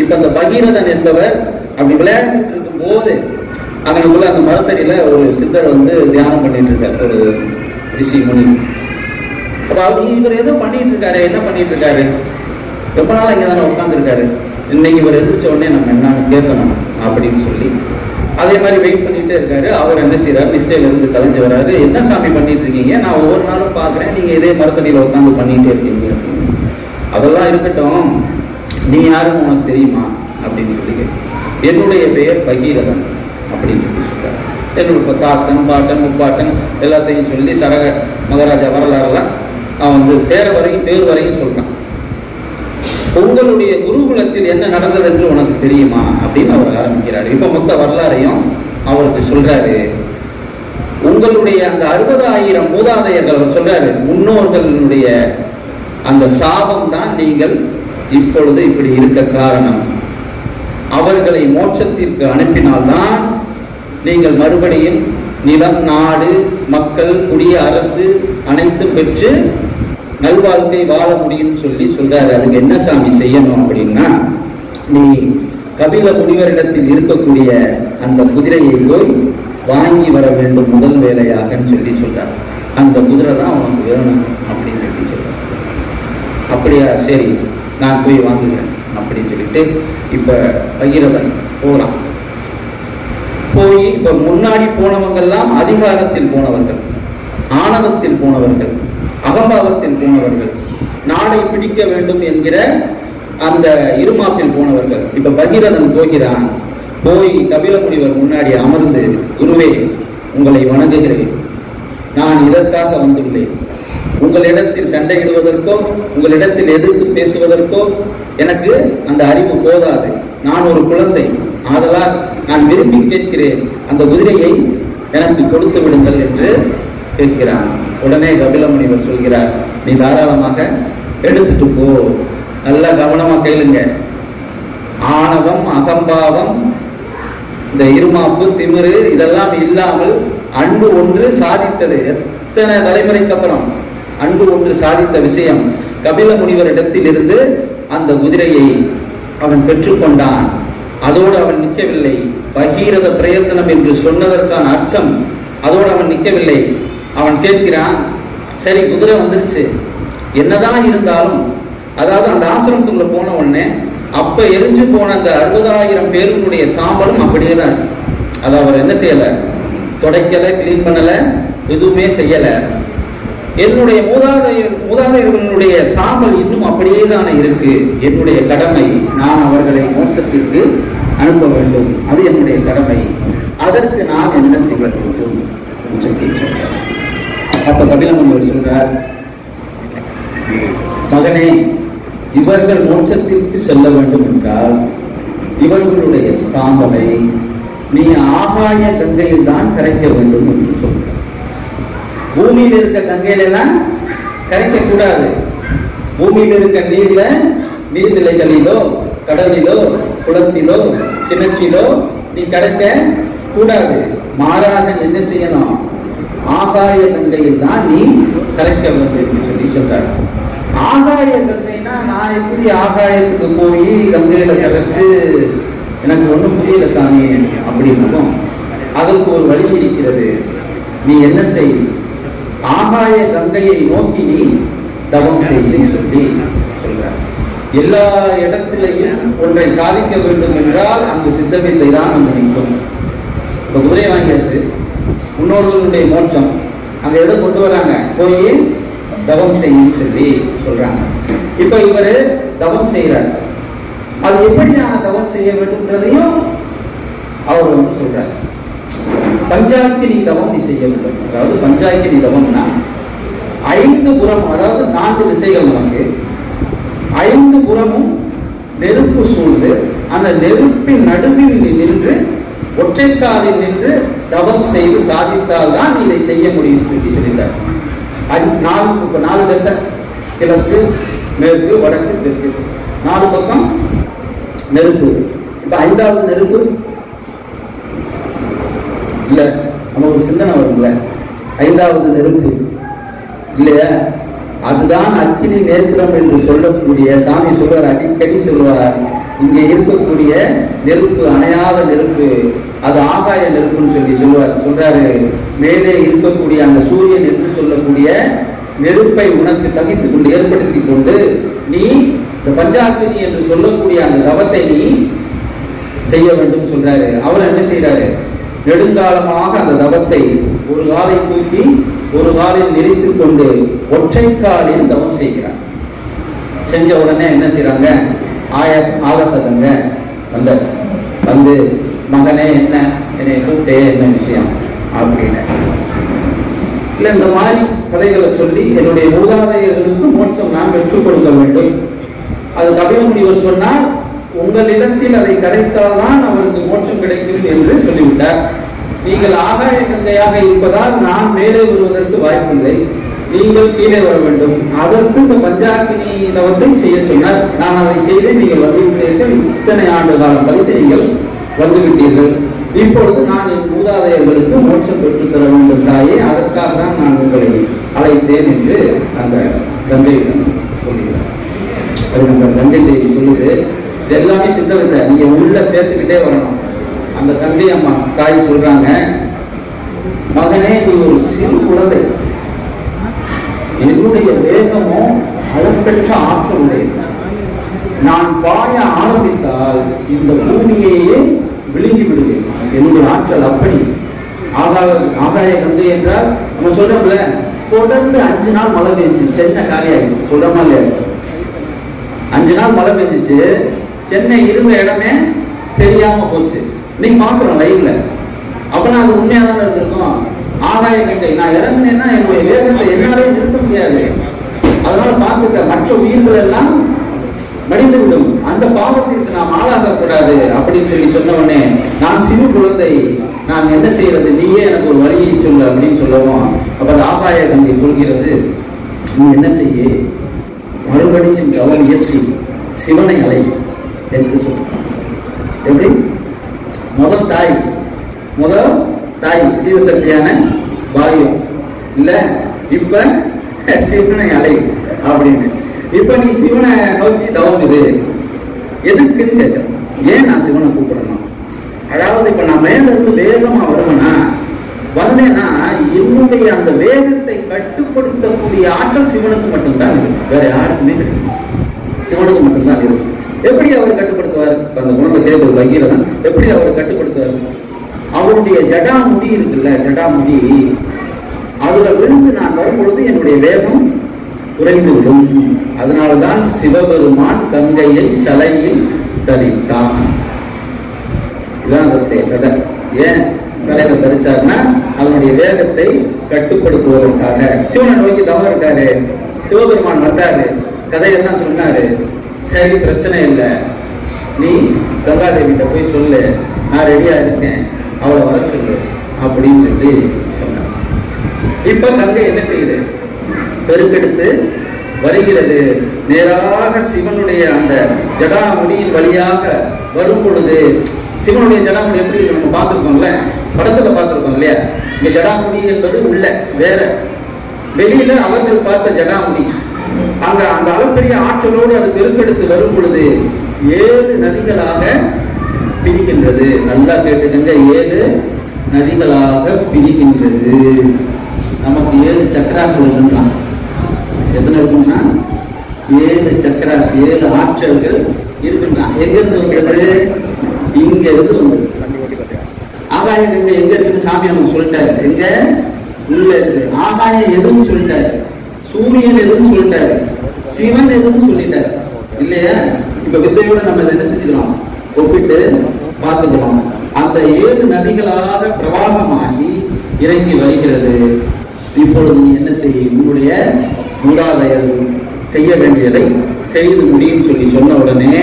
S1: இப்ப அந்த பகீரதன் என்பவர் அப்படி விளையாடிட்டு இருக்கும் போது அவனுக்குள்ள அந்த மரத்தடியில ஒரு சித்தர் தியானம் பண்ணிட்டு இருக்காரு, ஒரு ரிஷி முனி. அப்ப இவர் ஏதோ பண்ணிட்டு இருக்காரு. என்ன பண்ணிட்டு இருக்காரு? ரொம்ப நாள் இங்கதானே உட்கார்ந்து இருக்காரு. இன்னைக்கு இவர் எதிர்ச்ச உடனே நம்ம என்னன்னு கேட்கணும் அப்படின்னு சொல்லி அதே மாதிரி வெயிட் பண்ணிட்டே இருக்காரு. அவர் என்ன செய்யறாரு? நிஷ்டையில இருந்து கலைஞ்சு வராரு. என்ன சாமி பண்ணிட்டு இருக்கீங்க? நான் ஒவ்வொரு நாளும் பாக்குறேன், நீங்க இதே மரத்தடியில உட்காந்து பண்ணிட்டே இருக்கீங்க. அதெல்லாம் இருக்கட்டும், நீ யாருன்னு உனக்கு தெரியுமா அப்படின்னு சொல்லி, என்னுடைய பெயர் பகீரதன் அப்படின்னு சொல்லி சொல்றாரு. என்னோட தாத்தன், பாட்டன், முப்பாட்டன் எல்லாத்தையும் சொல்லி சரக மகாராஜா வரலாறுலாம் அவன் பேர் வரையும் சொல்றான். உங்களுடைய குருகுலத்தில் என்ன நடந்தது என்று உனக்கு தெரியுமா அப்படின்னு அவர் ஆரம்பிக்கிறாரு. இப்ப மொத்த வரலாறையும் அவருக்கு சொல்றாரு. உங்களுடைய அந்த 60,000 மூதாதையர்கள், அவர் சொல்றாரு, முன்னோர்களுடைய அந்த சாபம் தான் நீங்கள் இப்பொழுது இப்படி இருக்க காரணம். அவர்களை மோட்சத்திற்கு அனுப்பினால்தான் நீங்கள் மறுபடியும் நிலம், நாடு, மக்கள், குடிய அரசு அனைத்தும் பெற்று நல்வாழ்க்கை வாழ முடியும் சொல்லி சொல்றாரு. அதுக்கு என்ன சாமி செய்யணும் அப்படின்னா, நீ கபில முனிவரிடத்தில் இருக்கக்கூடிய அந்த குதிரையை போய் வாங்கி வர வேண்டும் முதல் வேலையாக சொல்லி சொல்றாரு. அந்த குதிரை தான் உனக்கு வேணும் அப்படின்னு சொல்லி சொல்றாரு. அப்படியா, சரி நான் போய் வாங்குகிறேன் அப்படின்னு சொல்லிட்டு இப்ப பகீரதன் போகலாம். போய் இப்ப முன்னாடி போனவங்கெல்லாம் அதிகாரத்தில் போனவர்கள், ஆணவத்தில் போனவர்கள், அகம்பாவத்தில் போனவர்கள், நாடை பிடிக்க வேண்டும் என்கிற அந்த இருமாப்பில் போனவர்கள். இப்ப பகீரதன் போகிறான். போய் கபில முனிவர் முன்னாடி அமர்ந்து, குருவே உங்களை வணங்குகிறேன், நான் இதற்காக வந்துள்ளேன். உங்களிடத்தில் சண்டையிடுவதற்கோ உங்களிடத்தில் எதிர்த்து பேசுவதற்கோ எனக்கு அந்த அறிவு போதாது. நான் ஒரு குழந்தை, ஆதலால் நான் விரும்பி கேட்கிறேன், அந்த குதிரையை எனக்கு கொடுத்து விடுங்கள் என்று கேட்கிறான். உடனே கபில முனிவர் சொல்கிறார், நீ தாராளமாக எடுத்துட்டு போ. நல்ல கவனமா கேளுங்க. ஆணவம், அகம்பாவம், இந்த இருமாப்பு, திமிரு இதெல்லாம் இல்லாமல் அன்பு ஒன்று சாதித்தது. எத்தனை தலைமுறைக்கு அப்புறம் அன்பு ஒன்று சாதித்த விஷயம். கபில முனிவரிடத்தில் இருந்து அந்த குதிரையை அவன் பெற்றுக்கொண்டான். அதோடு அவன் நிற்கவில்லை. பகீரத பிரயத்தனம் என்று சொன்னதற்கான அர்த்தம் அதோடு அவன் நிற்கவில்லை. அவன் கேட்கிறான், சரி குதிரை வந்துருச்சு, என்னதான் இருந்தாலும், அதாவது அந்த ஆசிரமத்துக்குள்ள போன உடனே அப்ப எரிஞ்சு போன அந்த 60,000 பேருடைய சாம்பலும் அப்படியே தான். அதை அவர் என்ன செய்யல, துடைக்கல, கிளீன் பண்ணல, எதுவுமே செய்யல. என்னுடைய மூதாதையர்களுடைய சாம்பல் இன்னும் அப்படியே தானே இருக்கு. என்னுடைய கடமை, நான் அவர்களை மோட்சத்திற்கு அனுப்ப வேண்டும், அது என்னுடைய கடமை. அதற்கு நான் என்ன செய்ய வேண்டும்? அப்ப கபில முனிவர் சொல்றார், மகனே, இவர்கள் மோட்சத்திற்கு செல்ல வேண்டும் என்றால் இவர்களுடைய சாம்பலை நீ ஆகாய கங்கையில் தான் கரைக்க வேண்டும் என்று சொல்றார். பூமியில் இருக்க கங்கையில எல்லாம் கரைக்க கூடாது. பூமியில் இருக்க நீர்ல, நீர்நிலைகளிலோ கடலிலோ குளத்திலோ கிணற்றிலோ நீ கரைக்க கூடாது. மாறாக என்ன செய்யணும்? ஆகாய கங்கையில் தான் நீ கரைக்க வேண்டும் என்று சொல்லி சொல்றார். ஆகாய கங்கைனா நான் எப்படி ஆகாயத்துக்கு போய் கங்கையில கரைச்சு, எனக்கு ஒண்ணும் புரியல சாமி அப்படின்னு. அதற்கு ஒரு வழி இருக்கிறது. நீ என்ன செய்? ஆகாய கங்கையை நோக்கி நீ தவம் செய்ய சொல்லி சொல்றார். எல்லா இடத்திலையும் ஒன்றை சாதிக்க வேண்டும் என்றால் அங்கு சித்தவித்தை தான் அங்கு நிற்கும். இப்ப குதிரையை வாங்கியாச்சு, முன்னோர்களுடைய மோட்சம், அங்க எதை கொண்டு வராங்க? போய் தவம் செய்யும் சொல்லி சொல்றாங்க. இப்ப இவரு தவம் செய்யறார். அது எப்படியான தவம் செய்ய வேண்டும்ன்றதையும் அவர் சொல்றார். பஞ்சாக்கினி தவம் நீ செய்ய வேண்டும். அதாவது பஞ்சாக்கினி தவம்னா 5 புறம், அதாவது 4 திசைகள் நமக்கு, 5 புறமும் நெருப்பு சூழ்ந்து அந்த நெருப்பின் நடுவில் நின்று ஒற்றைக்காலில் நின்று தவம் செய்து சாதித்தால் தான் இதை செய்ய முடியும் சொல்லி சொல்லிட்டார். 4 திசை, கிழக்கு மேற்கு வடக்கு தெற்கு, 4 பக்கம் நெருப்பு. இப்ப 5வது நெருப்பு இல்ல, நம்ம ஒரு சிந்தனை வரும்ல, 5வது நெருப்பு இல்லையா? அதுதான் அக்கினி நேத்திரம் என்று சொல்லக்கூடிய சாமி சொல்வார், அடிக்கடி சொல்வார். இங்க இருக்கக்கூடிய நெருப்பு அணையாத நெருப்பு, அது ஆகாய நெருப்புன்னு சொல்லி சொல்றாரு. மேலே இருக்கக்கூடிய அந்த சூரியன் என்று சொல்லக்கூடிய நெருப்பை உனக்கு தகித்து கொண்டு ஏற்படுத்தி கொண்டு நீ இந்த பஞ்சாக்கினி என்று சொல்லக்கூடிய அந்த தவத்தை நீ செய்ய வேண்டும் சொல்றாரு. அவர் என்ன செய்யறாரு? நெடுங்காலமாக அந்த தவத்தை ஒரு காலை தூக்கி ஒரு காலில் நிறுத்திக் கொண்டு ஒற்றை காலில் தவம் செய்கிறார். செஞ்ச உடனே என்ன செய்யறாங்க? ஆகாசகங்க வந்து மகனே என்ன என்னை கூப்பிட்டே, என்ன விஷயம் அப்படின்னு இல்ல, இந்த மாதிரி கதைகளை சொல்லி என்னுடைய மூதாதையர்களுக்கு மோட்சம் நான் பெற்றுக் கொடுக்க வேண்டும். அது கபில முனிவர் சொன்னார், உங்களிடத்தில் அதை கரைத்தால்தான் அவருக்கு மோட்சம் கிடைக்கும் என்று சொல்லிவிட்டார். நீங்கள் ஆகாய கங்கையாக இருப்பதால் நான் மேலே வருவதற்கு வாய்ப்பில்லை, நீங்கள் கீழே வர வேண்டும். அதற்கு இந்த பஞ்சாக்கினி தவத்தை செய்ய சொன்னார். நான் அதை செய்து நீங்கள் வந்துவிட்டீர்கள். இத்தனை ஆண்டு காலம் கழித்து நீங்கள் வந்துவிட்டீர்கள். இப்பொழுது நான் என் மூதாதையர்களுக்கு மோட்சம் பெற்றுத் தர வேண்டும் தாயே, அதற்காக தான் நான் உங்களை அழைத்தேன் என்று அந்த கங்கையிடம் சொல்லுகிறார். அது அந்த கங்கை தேவி சொல்லுது, இது எல்லாமே சித்தவித்தை, நீங்க உள்ள சேர்த்துக்கிட்டே வரணும். அந்த கங்கை அம்மா தாய் சொல்றாங்க, மகனே நீ ஒரு சிறு குழந்தை, என்னுடைய வேகமும் அளப்பெற்ற ஆற்றல் உடையது. நான் பாய ஆரம்பித்தால் இந்த பூமியையே விழுங்கி விடுவேன். என்னுடைய ஆற்றல் அப்படி. ஆகாய கங்கை என்றால் நம்ம சொல்றோம்ல, தொடர்ந்து 5 நாள் மழை பெய்ஞ்சிச்சு, சென்னை காலி ஆயிடுச்சு. சொல்றோமா இல்லையா? 5 நாள் மழை பெய்ஞ்சிச்சு, சென்னை இருந்த இடமே தெரியாம போச்சு. நீங்க பாக்குறோம் லைவ்ல. அப்ப அது உண்மையா தானே இருந்திருக்கும். ஆகாய கங்கை நான் இறங்கினேன்னா என்னுடைய வேகத்தை என்னாலே நிறுத்த முடியாது. அதனால பார்த்துக்க, மற்ற உயிர்கள் எல்லாம் மடிந்து விடும். அந்த பாவத்திற்கு நாம் ஆளாக கூடாது அப்படின்னு சொன்ன உடனே, நான் சிறு குழந்தை, நான் என்ன செய்யறது, நீயே எனக்கு ஒரு வழியை சொல்லு அப்படின்னு சொல்லவும், அப்ப அந்த ஆகாய கங்கை சொல்கிறது, நீ என்ன செய்ய, மறுபடியும் கவனம் இயற்றி சிவனை அலை என்று சொல்ற. எப்படி? முதல் தாய் ஜீவசக்தியான வாயு இல்ல, இப்ப சிவனை அலை அப்படின்னு. இப்ப நீ சிவனை நோக்கி தவம் இரு. எதுக்குன்னு கேட்கிறேன். ஏன் நான் சிவனை கூப்பிடணும்? அதாவது இப்ப நான் மேல இருந்து வேகமா வருவேனா, வந்தேன்னா என்னுடைய அந்த வேகத்தை கட்டுப்படுத்தக்கூடிய ஆற்றல் சிவனுக்கு மட்டும்தான் இருக்கு, வேற யாருக்குமே கிடைக்கும். சிவனுக்கு மட்டும்தான் இருக்கு. எப்படி அவர் கட்டுப்படுத்துவார்? அந்த குணத்தை தேர்தல் பகீரதன் எப்படி அவர் கட்டுப்படுத்துவார்? அவருடைய ஜடாமுடி இருக்குல்ல, ஜடாமுடி, அதுல விழுந்து நான் வரும்பொழுது என்னுடைய வேகம் குறைந்துவிடும். அதனால்தான் சிவபெருமான் கங்கையை தலையில் தரித்தான். இதுதான் அதனுடைய கதை. ஏன் தலையில தரிச்சாருன்னா அதனுடைய வேகத்தை கட்டுப்படுத்துவதற்காக. சிவனை நோக்கி தவம் இருக்காரு, சிவபெருமான் வந்தாரு, கதையெல்லாம் சொன்னாரு. சரி, பிரச்சனை இல்லை, நீ கங்காதேவிட்ட போய் சொல்லு, நான் ரெடியா இருக்கேன், அவளை வர சொல்லு அப்படின்னு சொல்லி சொன்னார். இப்ப கங்கை என்ன செய்யுது? பெருக்கெடுத்து வருகிறது. நேராக சிவனுடைய அந்த ஜடாமுடியின் வழியாக வரும் பொழுது, சிவனுடைய ஜடாமுடி எப்படி நம்ம பார்த்திருக்கோம்ல, படத்துல பார்த்திருக்கோம் இல்லையா? இங்க ஜடாமுடி என்பது உள்ள வேற, வெளியில அவர்கள் பார்த்த ஜடாமுடி. அங்க அந்த அளப்பெரிய ஆற்றலோடு அது பெருக்கெடுத்து வரும் பொழுது 7 நதிகளாக பிரிக்கின்றது. நல்லா கேட்டுக்கங்க, 7 நதிகளாக பிரிக்கின்றது. நமக்கு 7 சக்கராசு இருக்குன்றான். எத்தனை இருக்குன்னா 7 சக்கராசு, 7 ஆற்றல்கள் இருக்குன்றான். எங்க இருந்து வந்தது? இங்க இருந்து வந்தது. ஆகாய கங்கை எங்க இருக்குன்னு சாமி நமக்கு சொல்லிட்டாரு. எங்க? உள்ள இருக்கு. ஆகாயம் எதுன்னு சொல்லிட்டாரு, சூரியன் எதுன்னு சொல்லிட்டாரு, சிவன் எதுன்னு சொல்லிட்டாரு இல்லையா? இப்ப வித்தையோட நம்ம என்ன செஞ்சுக்கிறோம்? ஒப்பிட்டு பார்த்துக்கிறோம். அந்த 7 நதிகளாக பிரவாகமாகி இறங்கி வருகிறது. இப்பொழுது நீ என்ன செய்ய? உன்னுடைய மூதாதையர்கள் செய்ய வேண்டியதை செய்து முடியும் சொல்லி சொன்ன உடனே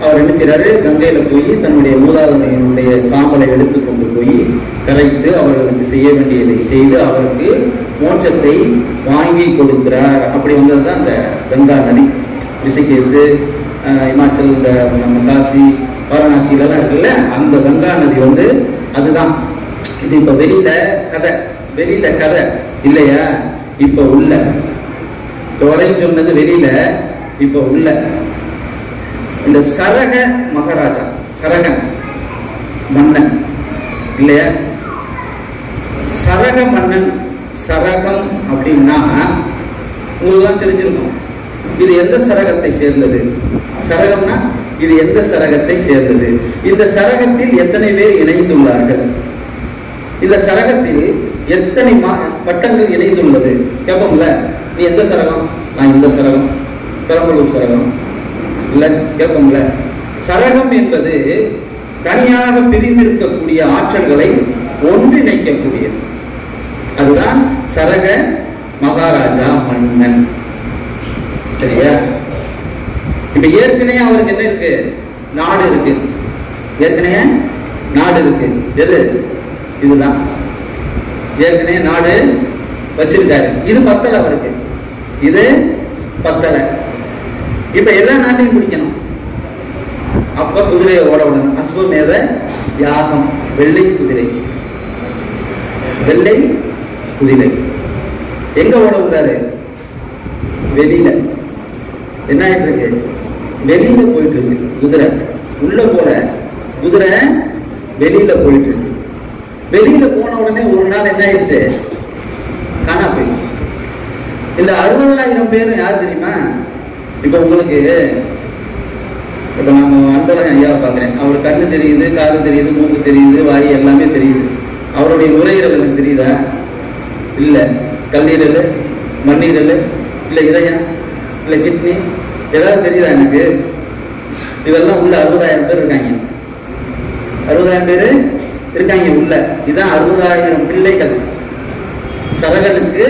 S1: அவர் என்ன செய்யறாரு? கங்கையில போய் தன்னுடைய மூதாதையனுடைய சாம்பலை எடுத்துக்கொண்டு போய் கரைத்து அவர்களுக்கு செய்ய வேண்டியதை செய்து அவருக்கு மோட்சத்தை வாங்கி கொடுக்கிறார். அப்படி வந்ததுதான் அந்த கங்கா நதி. ரிஷிகேஷ், இமாச்சல், நம்ம காசி, வாரணாசியிலாம் இருக்குல்ல, அந்த கங்கா நதி வந்து அதுதான். இது இப்ப வெளியில கதை, வெளியில கதை இல்லையா? இப்ப உள்ள வரையும் சொன்னது வெளியில, இப்ப உள்ள இந்த சரக மகாராஜா, சரகன் மன்னன் இல்லையா? சரக மன்னன். சரகம் அப்படின்னா உங்களுக்கு தெரிஞ்சிருக்கும். இது எந்த சரகத்தை சேர்ந்தது? சரகம்னா இது எந்த சரகத்தை சேர்ந்தது? இந்த சரகத்தில் எத்தனை பேர் இணைந்துள்ளார்கள்? இந்த சரகத்தில் எத்தனை பட்டங்கள் இணைந்துள்ளது? கேட்போம்ல, நீ எந்த சரகம்? நான் இந்த சரகம், பெரம்பலூர் சரகம் இல்ல, கேட்போம்ல. சரகம் என்பது தனியாக பிரிந்திருக்கக்கூடிய ஆற்றல்களை ஒன்றிணைக்கக்கூடியது. அதுதான் சரக மகாராஜா மன்னன். சரியா? இப்ப ஏற்கனவே அவருக்கு என்ன இருக்கு? நாடு இருக்கு. ஏற்கனவே நாடு இருக்கு. எது? இதுதான். ஏற்கனவே நாடு வச்சிருக்காரு. இது பத்தல அவருக்கு, இது பத்தல. இப்ப எல்லா நாட்டையும் பிடிக்கணும். அப்ப குதிரையை ஓட விடணும். அஸ்வமேத யாகம். வெள்ளை குதிரை, வெள்ளை குதிரை எங்க ஓட விடுறாரு? வெளியில. என்ன ஆயிட்டு இருக்கு? வெளியில போயிட்டு இருக்கு குதிரை. உள்ள போல குதிரை வெளியில போயிட்டு இருக்கு. வெளியில போன உடனே ஒரு நாள் என்ன ஆயிடுச்சு? காணா போயிடுச்சு. இந்த 60,000 பேர் யார் தெரியுமா? இப்ப உங்களுக்கு, இப்ப நம்ம அன்பழகன் ஐயாவை பாக்குறேன். அவர் கண்ணு தெரியுது, காது தெரியுது, மூக்கு தெரியுது, வாய் எல்லாமே தெரியுது. அவருடைய நுரையீரல் எனக்கு தெரியுதா? இல்ல. கல்லீரல், மண்ணீரல், இல்ல இதயம், இல்ல கிட்னி, ஏதாவது தெரியுதா எனக்கு? இதெல்லாம் உள்ள 60,000 பேர் இருக்காங்க. 60,000 பேரு இருக்காங்க உள்ள. இதான் 60,000 பிள்ளைகள். சரகனுக்கு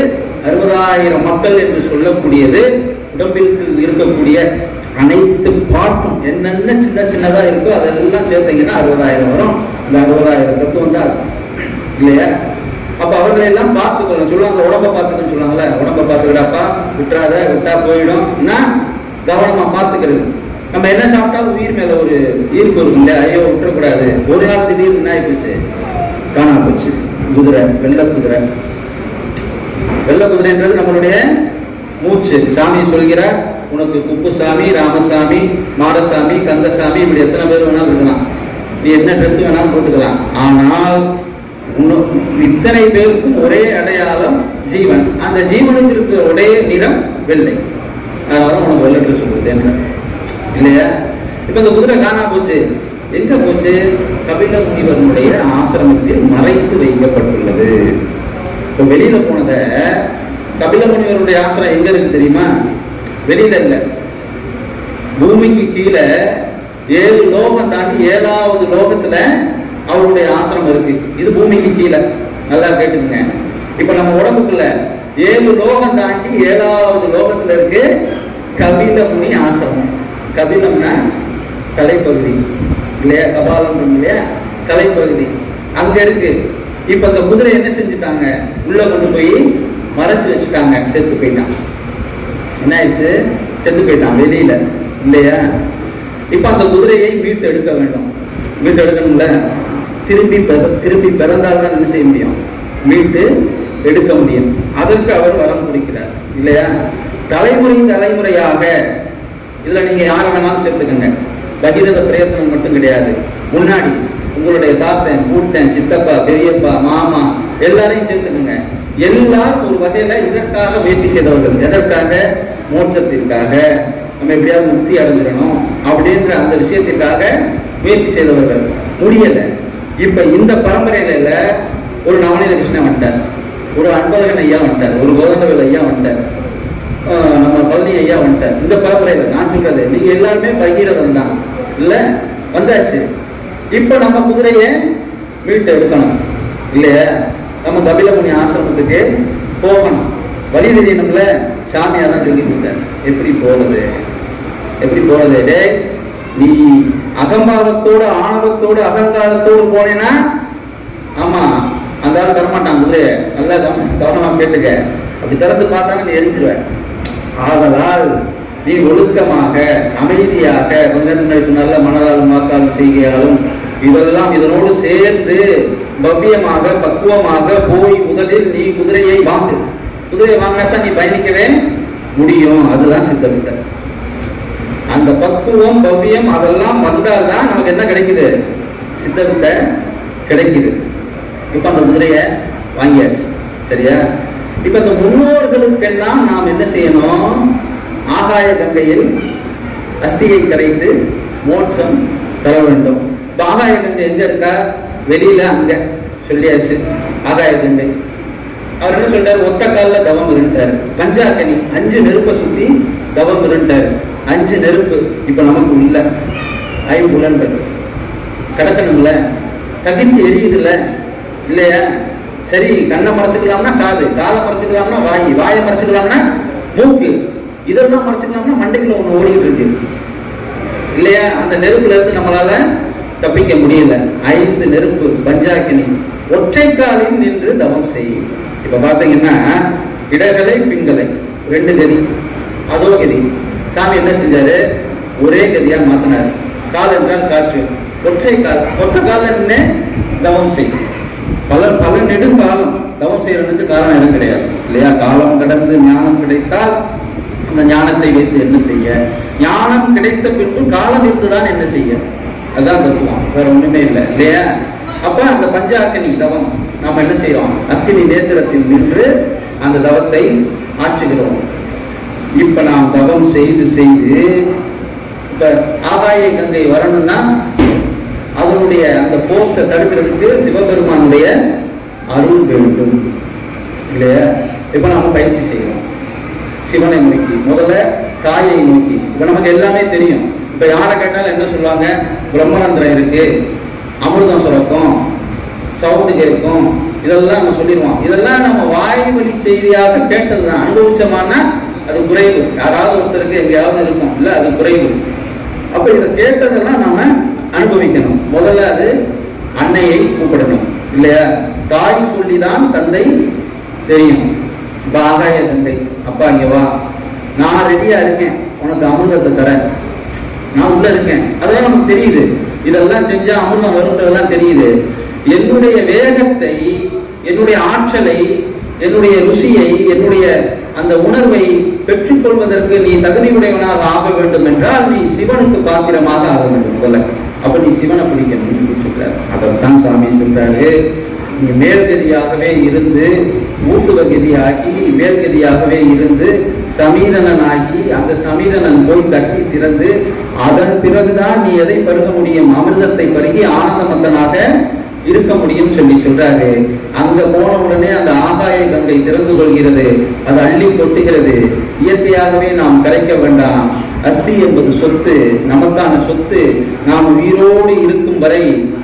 S1: 60,000 மக்கள் என்று சொல்லக்கூடியது. உடம்பில் இருக்கக்கூடிய அனைத்து பாட்டும் என்னென்ன சின்ன சின்னதா இருக்கோ அதெல்லாம் சேர்த்தீங்கன்னா 60,000 வரும். அந்த 60,000 தத்துவம் தான் இல்லையா? அப்ப அவர்களை எல்லாம் பார்த்துக்கணும் சொல்லுவாங்க. உடம்ப பார்த்துக்கன்னு சொல்லுவாங்கல்ல. உடம்ப பார்த்துக்கிடாப்பா, விட்டுறாத, விட்டா போயிடும். கவனமா பார்த்துக்கிறது. நம்ம என்ன சாப்பிட்டாலும் உயிர் மேல ஒரு ஈர்ப்பு இருக்கும் இல்ல? ஐயோ விட்டுறக்கூடாது. ஒரு நாள் திடீர்னு என்ன ஆயிடுச்சு? காணா போச்சு குதிரை. வெள்ளை குதிரை. வெள்ளை குதிரைன்றது நம்மளுடைய மூச்சு. சாமி சொல்கிறார், உனக்கு குப்புசாமி, ராமசாமி, மாடசாமி, கந்தசாமி, இப்படி எத்தனை பேர் வேணாலும் இருக்கலாம். நீ என்ன ட்ரெஸ் வேணாலும் போட்டுக்கலாம். ஆனால் இத்தனை பேருக்கும் ஒரே அடையாளம் ஜீவன். அந்த ஜீவனுக்கு இருக்க ஒரே நிறம் வெள்ளை. அதனால உனக்கு வெள்ளை ட்ரெஸ் கொடுத்தேன் இல்லையா? இப்ப இந்த குதிரை காணா போச்சு. எங்க போச்சு? கபில முனிவருடைய ஆசிரமத்தில் மறைத்து வைக்கப்பட்டுள்ளது. இப்ப வெளியில போனத கபில முனிவருடைய ஆசிரம் எங்க இருக்கு தெரியுமா? வெளியில இல்ல, பூமிக்கு கீழே 7 லோகம் தாண்டி 7வது லோகத்துல அவருடைய ஆசிரமம் இருக்கு. இது பூமிக்கு கீழே. நல்லா கேட்டுங்க. இப்ப நம்ம உடம்புக்குள்ள 7 லோகம் தாண்டி 7வது லோகத்துல இருக்கு கபில முனி ஆசிரமம். கபிலம்னா தலைப்பகுதி இல்லையா? கபாலம் இல்லையா? தலைப்பகுதி அங்க இருக்கு. இப்ப அந்த குதிரை என்ன செஞ்சுட்டாங்க, உள்ள கொண்டு போய் மறைச்சு வச்சுட்டாங்க. செத்து போயிட்டான். என்ன ஆயிடுச்சு? செத்து போயிட்டான் வெளியில, இல்லையா? இப்ப அந்த குதிரையை மீட்டு எடுக்க வேண்டும். மீட்டு எடுக்கணும்ல, திரும்பி பிறந்தால்தான் என்ன செய்ய முடியும்? மீட்டு எடுக்க முடியும். அதற்கு அவர் வரம் கொடுக்கிறார், இல்லையா? தலைமுறையாக இதுல நீங்க யார வேணாலும் சேர்த்துக்கங்க. பகீரத பிரயத்தனம் மட்டும் கிடையாது. முன்னாடி உங்களுடைய தாத்தன், கூட்டன், சித்தப்பா, பெரியப்பா, மாமா எல்லாரையும் சேர்த்துக்கங்க. எல்லாரும் ஒரு வகையில இதற்காக முயற்சி செய்தவர்கள். எதற்காக? மோட்சத்திற்காக, நம்ம எப்படியாவது முக்தி அடைஞ்சிடணும் அப்படின்ற அந்த விஷயத்திற்காக முயற்சி செய்தவர்கள். முடியல. இப்ப இந்த பரம்பரையில ஒரு நவநீத கிருஷ்ணன் வந்துட்டார், ஒரு அன்பழகன் ஐயா வந்துட்டார், ஒரு கோதண்டவேல் ஐயா வந்துட்டார், நம்ம பழனி ஐயா வந்துட்டார். இந்த பரம்பரையில நான் சொல்றது, நீங்க எல்லாருமே பகீரதம் தான் இல்ல, வந்தாச்சு. இப்ப நம்ம குதிரைய மீட்டு எடுக்கணும், இல்லையா? நம்ம கபிலமுனி ஆசிரமத்துக்கு போகணும். வழி தெரியணும்ல, சாமியா தான் சொல்லி கொடுத்தார். எப்படி போறது? எப்படி போறது? டே, நீ அகம்பாவத்தோடு, ஆணவத்தோடு, அகங்காரத்தோடு போனேன்னா, ஆமா அந்த ஆள் தரமாட்டான் குதிரைய. நல்லா கவனமா கேட்டுக்க. அப்படி திறந்து பார்த்தாங்க நீ எரிஞ்சிருவ. ஆதலால் நீ ஒழுக்கமாக, அமைதியாக, கொஞ்சம் முன்னாடி சொன்னால மனதாலும் வாக்காலும் செய்கையாலும் இதெல்லாம் இதனோடு சேர்ந்து பவ்யமாக, பக்குவமாக போய் முதலில் நீ குதிரையை வாங்கு. குதிரையை வாங்கினாத்தான் நீ பயணிக்கவே முடியும். அதுதான் சித்தவித்தை. அந்த பக்குவம், பவ்யம் அதெல்லாம் வந்தால்தான் நமக்கு என்ன கிடைக்குது? சித்தவித்தை கிடைக்குது. இப்ப அந்த குதிரைய வாங்கியாச்சு, சரியா? இப்ப இந்த முன்னோர்களுக்கெல்லாம் நாம் என்ன செய்யணும்? ஆகாய கங்கையில் அஸ்தியை கரைத்து மோட்சம் தர வேண்டும். இப்ப ஆகாய கங்கை எங்க இருக்கா? வெளியில, அங்க சொல்லியாச்சு. ஆகாய கங்கை அவர் என்ன சொல்றாரு? ஒத்த காலில் தவம் இருட்டாரு. பஞ்சாக்கனி 5 நெருப்பை சுத்தி தவம் இருட்டாரு. 5 நெருப்பு இப்ப நமக்கு உள்ள ஐம்புலன்கள் கடக்கணும்ல, தகித்து எரியுதுல்ல, இல்லையா? சரி, கண்ணை மறைச்சுக்கலாம்னா காது, காலை மறைச்சுக்கலாம்னா வாய், வாயை மறைச்சுக்கலாம்னா மூக்கு, இதெல்லாம் மறைச்சுக்கலாம்னா மண்டைக்குள்ள ஒண்ணு ஓடிட்டு இருக்கு, இல்லையா? அந்த நெருப்புல இருந்து நம்மளால தப்பிக்க முடியல. 5 நெருப்பு பஞ்சாக்கினி. ஒற்றை காலில் நின்று தவம் செய். இப்ப பாத்தீங்கன்னா இடகலை பிங்கலை 2 கதி, அதோ கதி. சாமி என்ன செஞ்சாரு? ஒரே கதியா மாத்தினாரு. கால் என்றால் காற்று. ஒற்றை கால், ஒற்ற கால நின்று தவம் செய். பல நெடுங்காலம் தவம் செய்யறதுக்கு காலம் இடம் கிடையாது, இல்லையா? காலம் கடந்து ஞானம் கிடைத்தால் அந்த ஞானத்தை வைத்து என்ன செய்ய? ஞானம் கிடைத்த பின்பு காலம் இருந்துதான் என்ன செய்ய? அதுதான் தத்துவம், வேற ஒண்ணுமே இல்லை, இல்லையா? அப்ப அந்த பஞ்சாக்கினி தவம் நாம என்ன செய்யறோம்? அக்கினி நேத்திரத்தில் நின்று அந்த தவத்தை ஆற்றுகிறோம். இப்ப நாம் தவம் செய்து இப்ப ஆகாய கங்கை வரணும்னா அதனுடைய அந்த போர்ஸை தடுக்கிறதுக்கு சிவபெருமானுடைய அருள் வேண்டும், இல்லையா? இப்ப நாம பயிற்சி செய்யறோம் சிவனை நோக்கி, முதல்ல தாயை நோக்கி. இப்ப நமக்கு எல்லாமே தெரியும். இப்ப யாரை கேட்டாலும் என்ன சொல்லுவாங்க? பிரம்மரந்திரம் இருக்கு, அமிர்தம் சுரக்கும், சவுண்டு கேட்கும், இதெல்லாம் நம்ம சொல்லிடுவோம். இதெல்லாம் நம்ம வாய் வழி செய்தியாக கேட்டதுதான். அனுபவிச்சோம்னா அது குறைவு. யாராவது ஒருத்தருக்கு எங்கேயாவது இருக்கும், இல்ல, அது குறைவு. அப்ப இதை கேட்டதெல்லாம் நாம அனுபவிக்கணும். முதல்ல அது அன்னையை கூப்பிடணும், இல்லையா? தாய் சொல்லிதான் தந்தை தெரியும். இப்ப ஆகாய தந்தை, அப்பா இங்க வா, நான் ரெடியா இருக்கேன், உனக்கு அமிர்தத்தை தரேன், நான் உள்ள இருக்கேன். அதெல்லாம் நமக்கு தெரியுது. இதெல்லாம் செஞ்சா அமிர்தம் வரும்ன்றதெல்லாம் தெரியுது. என்னுடைய வேகத்தை, என்னுடைய ஆற்றலை, என்னுடைய ருசியை, என்னுடைய அந்த உணர்வை பெற்றுக்கொள்வதற்கு நீ தகுதியுடையவனாக ஆக வேண்டும் என்றால் நீ சிவனுக்கு பாத்திரமாக ஆக வேண்டும் முதல்ல. அப்ப நீ சிவனை பிடிக்கணும் சொல்றாரு. அதைத்தான் சாமி சொல்றாரு. நீ மேல்கதியாகவே இருந்து, ஊட்டுவ கதியாகி மேல்கதியாகவே இருந்து சமீதனாகி, அந்த சமீதனன் போய் கட்டி திறந்து அதன் பிறகுதான் நீ எதை பருக முடியும்? அமிர்தத்தை பருகி ஆனந்தமந்தனாக இருக்க முடியும் சொல்லி சொல்றாரு. அங்க போன உடனே அந்த ஆகாய கங்கை திறந்து கொள்கிறது, அது அள்ளி கொட்டுகிறது. இயற்கையாகவே நாம் கரைக்க வேண்டாம். அஸ்தி என்பது சொத்து, நமக்கான சொத்து. நாம் உயிரோடு இருக்கும் வரை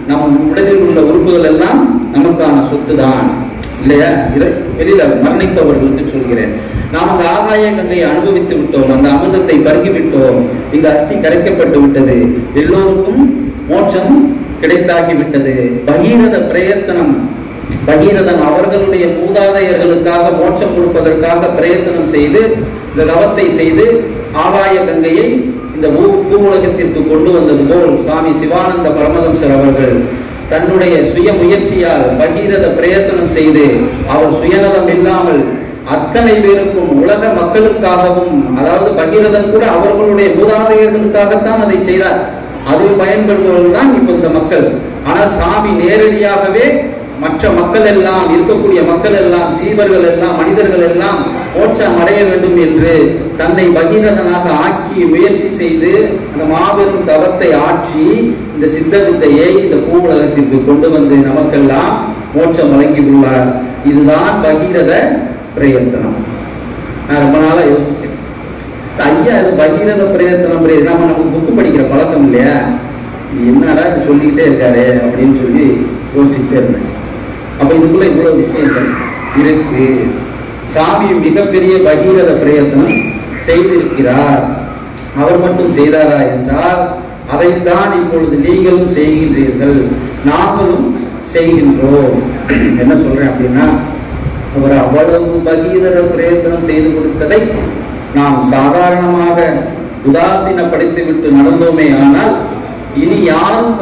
S1: நம் உடலில் உள்ள உறுப்புகள் எல்லாம் நமக்கான சொத்து தான், இல்லையா? வெளியில மரணிப்பவர்களுக்கு சொல்கிறேன். நாம் அந்த ஆகாய கங்கையை அனுபவித்து விட்டோம், அந்த அமிர்தத்தை பருகி விட்டோம், இந்த அஸ்தி கரைக்கப்பட்டு விட்டது, எல்லோருக்கும் மோட்சம் கிடைத்தாகிவிட்டது. பகீரத பிரயத்தனம் பகீரதன் அவர்களுடைய மூதாதையர்களுக்காக மோட்சம் கொடுப்பதற்காக பிரயத்தனம் செய்து இந்த தவத்தை செய்து ஆகாய கங்கையை இந்த பூவுலகத்திற்கு கொண்டு வந்தது போல் சுவாமி சிவானந்த பரமஹம்சர் அவர்கள் தன்னுடைய சுய முயற்சியால் பகீரத பிரயத்தனம் செய்து அவர் சுயநலம் இல்லாமல் அத்தனை பேருக்கும் உலக மக்களுக்காகவும், அதாவது பகீரதன் கூட அவர்களுடைய மூதாதையர்களுக்காகத்தான் அதை செய்தார். அதில் பயன்படுபவர்கள் தான் இப்ப இந்த மக்கள். ஆனால் சாமி நேரடியாகவே மற்ற மக்கள் எல்லாம், இருக்கக்கூடிய மக்கள் எல்லாம், ஜீவர்கள் எல்லாம், மனிதர்கள் எல்லாம் மோட்சம் அடைய வேண்டும் என்று தன்னை பகீரதனாக ஆக்கி முயற்சி செய்து அந்த மாபெரும் தவத்தை ஆற்றி இந்த சித்த வித்தையை இந்த பூவுலகத்திற்கு கொண்டு வந்து நமக்கெல்லாம் மோட்சம் வழங்கியுள்ளார். இதுதான் பகீரத பிரயத்தனம். நான் ரொம்ப நாளா யோசிச்சேன், ஐயா இது பகீரத பிரயத்தனம் நம்ம புக்கு படிக்கிற பழக்கம் இல்லையா, என்னடா இது சொல்லிக்கிட்டே இருக்காரு அப்படின்னு சொல்லி யோசிச்சுட்டே இருந்தேன். அப்ப இதுக்குள்ள இவ்வளவு விஷயங்கள் இருக்கு. சாமி மிகப்பெரிய பகீரத பிரயத்தனம் செய்திருக்கிறார். அவர் மட்டும் செய்தாரா என்றால் அதைத்தான் இப்பொழுது நீங்களும் செய்கின்றீர்கள், நாங்களும் செய்கின்றோம். என்ன சொல்றேன் அப்படின்னா, அவர் அவ்வளவு பகீரத பிரயத்தனம் செய்து கொடுத்ததை நாம் சாதாரணமாக உதாசீனப்படுத்தி விட்டு நடந்தோமே ஆனால் இனி யாரும்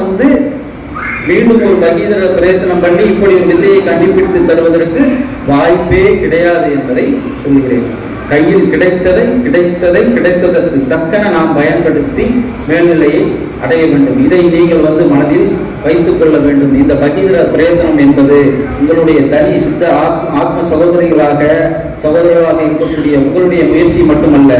S1: மீண்டும் ஒரு பகீரத பிரயத்தனம் பண்ணி இப்படி ஒரு வில்லையை கண்டுபிடித்து தருவதற்கு வாய்ப்பே கிடையாது என்பதை சொல்லுகிறேன். கையில் கிடைத்ததற்கு தக்கன நாம் பயன்படுத்தி மேல்நிலையை அடைய வேண்டும். இதை நீங்கள் மனதில் வைத்துக் கொள்ள வேண்டும். இந்த பகீரத பிரயத்தனம் என்பது உங்களுடைய தனி சித்த ஆத்ம சகோதரர்களாக இருக்கக்கூடிய உங்களுடைய முயற்சி மட்டுமல்ல,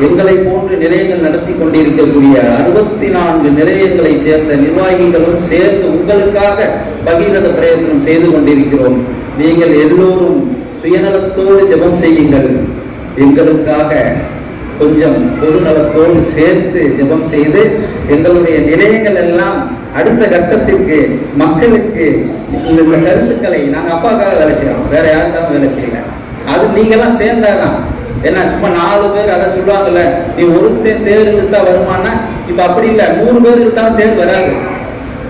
S1: எங்களை போன்று நிலையங்கள் நடத்தி கொண்டிருக்கக்கூடிய 64 நிலையங்களை சேர்ந்த நிர்வாகிகளும் சேர்ந்து உங்களுக்காக பகீரத பிரயத்தனம் செய்து கொண்டிருக்கிறோம். நீங்கள் எல்லோரும் சுயநலத்தோடு ஜெபம் செய்யுங்கள். எங்களுக்காக கொஞ்சம் பொதுநலத்தோடு சேர்த்து ஜெபம் செய்து எங்களுடைய நிலையங்கள் எல்லாம் அடுத்த கட்டத்திற்கு மக்களுக்கு இந்த கருத்துக்களை நாங்கள் அப்பாக்காக வேலை செய்யறோம், வேற யாருக்காக வேலை செய்யல. அது நீங்கெல்லாம் சேர்ந்தாதான். ஏன்னா சும்மா 4 பேர் அதை சொல்லுவாங்கல்ல, நீ ஒருத்தன் தேர் இழுத்தா வருமானா, இப்ப அப்படி இல்லை, 100 பேர் இழுத்தாலும் தேர் வராது.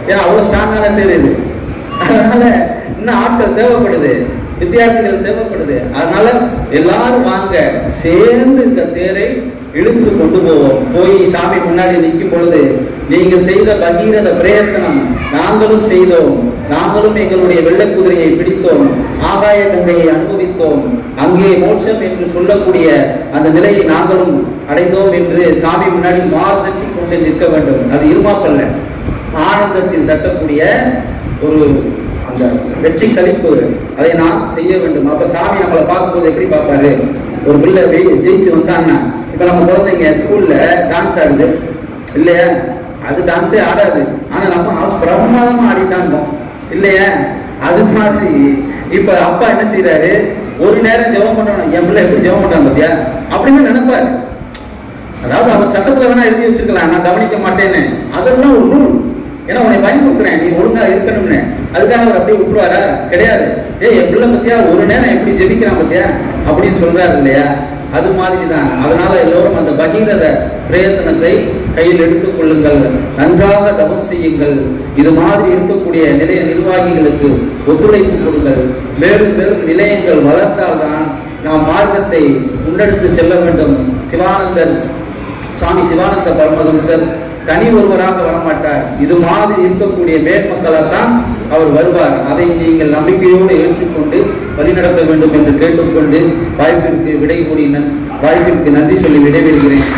S1: ஏன்னா அவ்வளவு ஸ்ட்ராங்கான தேர் இது. அதனால இன்னும் ஆட்கள் தேவைப்படுது, வித்தியார்த்திகள் தேவைப்படுது. அதனால எல்லாரும் வாங்க, சேர்ந்து இந்த தேரை இழுத்து கொண்டு போவோம். போய் சாமி முன்னாடி நிற்கும் பொழுது, நீங்கள் செய்த பகீரத பிரயத்தனம் நாங்களும் செய்தோம், நாங்களும் எங்களுடைய வெள்ளைக்குதிரையை பிடித்தோம், ஆகாய கங்கையை அனுபவித்தோம், அங்கே மோட்சம் என்று சொல்லக்கூடிய அந்த நிலையை நாங்களும் அடைந்தோம் என்று சாமி முன்னாடி மார்தட்டி கொண்டு நிற்க வேண்டும். அது இருமாப்பல்ல, ஆனந்தத்தில் தட்டக்கூடிய ஒரு அந்த வெற்றி கழிப்பு, அதை நாம் செய்ய வேண்டும். அப்ப சாமி நம்மளை பார்க்கும்போது எப்படி பார்ப்பாரு? ஒரு பிள்ளை ஜெயிச்சு வந்தான்னா, இப்ப நம்ம குழந்தைங்க ஸ்கூல்ல டான்ஸ் ஆடுது இல்லையா, அது டான்ஸே ஆடாது, ஆனா நம்ம பிரமாதமா ஆடிட்டான் இல்லையா. அது மாதிரி இப்ப அப்பா என்ன செய்யறாரு, ஒரு நேரம் ஜெபம் பண்றோம், என் பிள்ளை எப்படி ஜெபம் பண்றாங்க பத்தியா அப்படின்னு நினைப்பாரு. அதாவது அவர் சட்டத்துல வேணா எழுதி வச்சிருக்கலாம், நான் கவனிக்க மாட்டேன்னு, அதெல்லாம் ஒரு ரூல். ஏன்னா உன்னை பயன்படுத்துறேன், நீ ஒழுங்கா இருக்கணும்னு. அதுக்காக அவர் அப்படியே விட்டுருவாரா? கிடையாது. என் பிள்ளை பத்தியா ஒரு நேரம் எப்படி ஜெபிக்கிறான் பத்தியா அப்படின்னு சொல்றாரு இல்லையா. அது மாதிரிதான். அதனால எல்லோரும் அந்த பகீரத பிரயத்தனத்தை கையில் எடுத்துக் கொள்ளுங்கள், நன்றாக தவம் செய்யுங்கள். இது மாதிரி இருக்கக்கூடிய நிலைய நிர்வாகிகளுக்கு ஒத்துழைப்பு கொடுங்கள். மேலும் மேலும் நிலையங்கள் வளர்த்தால்தான் நாம் மார்க்கத்தை முன்னெடுத்து செல்ல வேண்டும். சுவாமி சிவானந்த பரமஹம்சர் தனி ஒருவராக வரமாட்டார், இது மாதிரி இருக்கக்கூடிய மேன்மக்களால்தான் அவர் வருவார். அதை நீங்கள் நம்பிக்கையோடு ஏற்றுக்கொண்டு வழிநடத்த வேண்டும் என்று கேட்டுக்கொண்டு வாய்ப்பிற்கு நன்றி சொல்லி விடைபெறுகிறேன்.